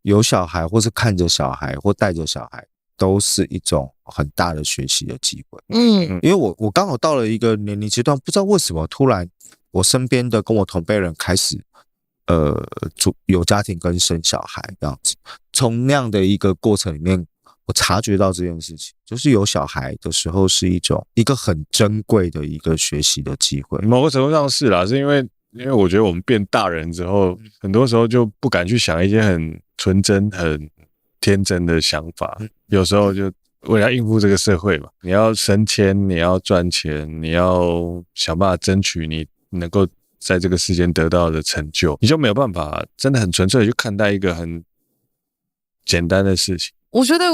有小孩，或是看着小孩，或带着小孩，都是一种很大的学习的机会。因为我刚好到了一个年龄阶段，不知道为什么突然我身边的跟我同辈人开始有家庭跟生小孩这样子，从那样的一个过程里面，我察觉到这件事情，就是有小孩的时候是一个很珍贵的一个学习的机会。某个程度上是啦，是因为我觉得我们变大人之后，很多时候就不敢去想一些很纯真、很天真的想法，有时候就为了应付这个社会嘛，你要升迁，你要赚钱，你要想办法争取你能够在这个世间得到的成就，你就没有办法真的很纯粹的去看待一个很简单的事情。我觉得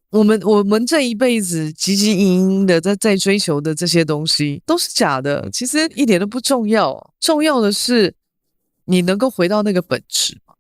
我们这一辈子汲汲营营的在追求的这些东西都是假的，其实一点都不重要。重要的是你能够回到那个本质吗？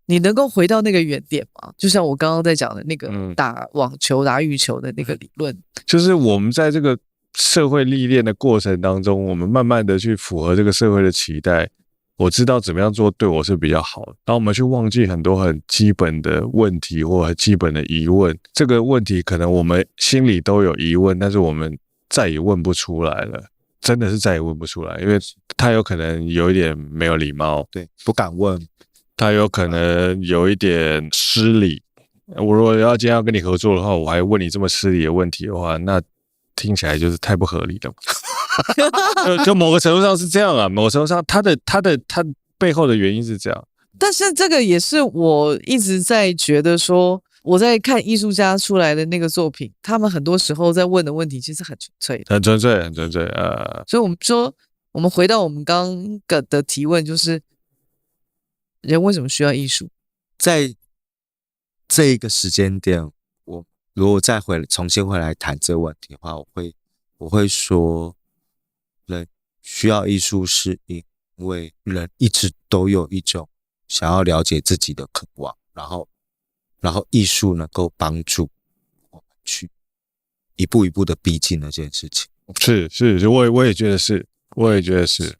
你能够回到那个原点吗？就像我刚刚在讲的那个打网球、打羽球的那个理论，就是我们在这个社会历练的过程当中，我们慢慢的去符合这个社会的期待，我知道怎么样做对我是比较好的，然后我们去忘记很多很基本的问题或很基本的疑问，这个问题可能我们心里都有疑问，但是我们再也问不出来了，真的是再也问不出来，因为他有可能有一点没有礼貌，对，不敢问，他有可能有一点失礼。我如果今天要跟你合作的话，我还问你这么失礼的问题的话，那听起来就是太不合理了嘛。就某个程度上是这样啊，某个程度上他背后的原因是这样。但是这个也是我一直在觉得说，我在看艺术家出来的那个作品，他们很多时候在问的问题其实很纯粹的，很纯粹，很纯粹。所以我们说，我们回到我们刚刚的提问，就是人为什么需要艺术？在这一个时间点，我如果再重新回来谈这个问题的话，我会说，人需要艺术是因为人一直都有一种想要了解自己的渴望，然后艺术能够帮助我们去一步一步的逼近那件事情。是，我也觉得是，我也觉得是。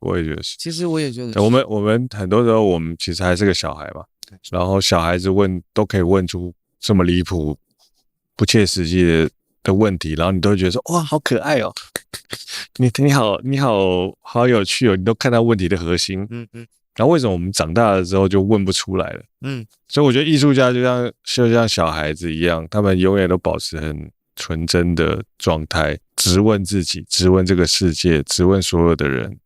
其实我也觉得，我们很多时候我们其实还是个小孩嘛，然后小孩子都可以问出这么离谱、不切实际的问题，然后你都会觉得说哇，好可爱哦，你好有趣哦，你都看到问题的核心。然后为什么我们长大了之后就问不出来了？所以我觉得艺术家就像小孩子一样，他们永远都保持很纯真的状态，质问自己，质问这个世界，质问所有的人，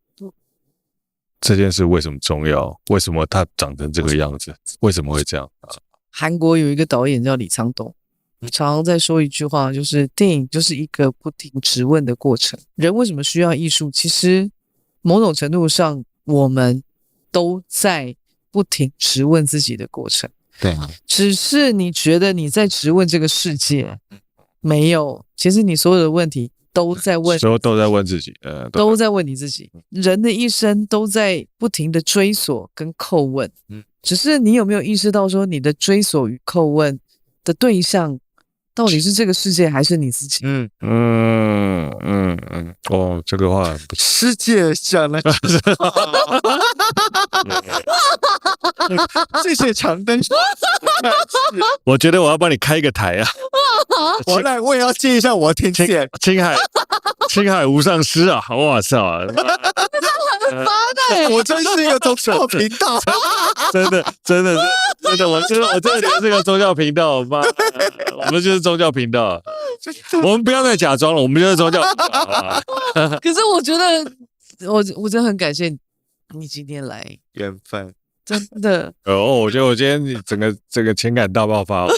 这件事为什么重要？为什么他长成这个样子？为什么会这样？韩国有一个导演叫李沧东，常常在说一句话，就是电影就是一个不停质问的过程。人为什么需要艺术？其实某种程度上，我们都在不停质问自己的过程。对啊，只是你觉得你在质问这个世界，没有，其实你所有的问题都在问，都在问自己，都在问你自己。人的一生都在不停的追索跟叩问，只是你有没有意识到说，你的追索与叩问的对象到底是这个世界还是你自己？哦，这个话不错。世界想了，谢谢长灯。我觉得我要帮你开一个台啊！我也要借一下我的天线。青海无上师啊！哇操！我真是一个宗教频道，真的，我真的觉得这个宗教频道，妈，我们就是宗教频道，我们不要再假装了，我们就是宗教频道。可是我觉得，我真的很感谢你今天来，缘分真的。我觉得我今天整个情感大爆发。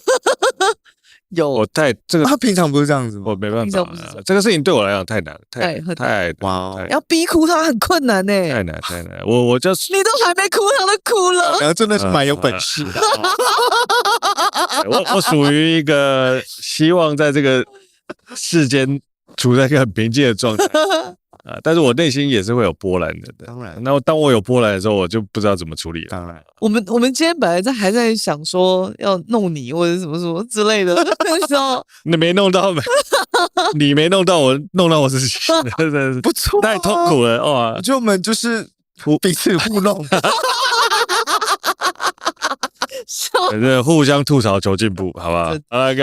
有他平常不是这样子吗？我没办法，这个事情对我来讲太难，太哇，要逼哭他很困难呢，太难。我就是你都还没哭，他都哭了。然后真的是蛮有本事的。我属于一个希望在这个世间处在一个很平静的状态但是我内心也是会有波澜的。当然，那当我有波澜的时候，我就不知道怎么处理了。当然，我们今天本来还在想说要弄你或者什么之类的，那时候你没弄到你没弄到我，弄到我自己，不错，太痛苦了哇！我觉得我们就是彼此互弄，互相吐槽求进步，好不好？好了，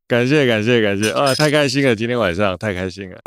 感谢啊，太开心了，今天晚上太开心了。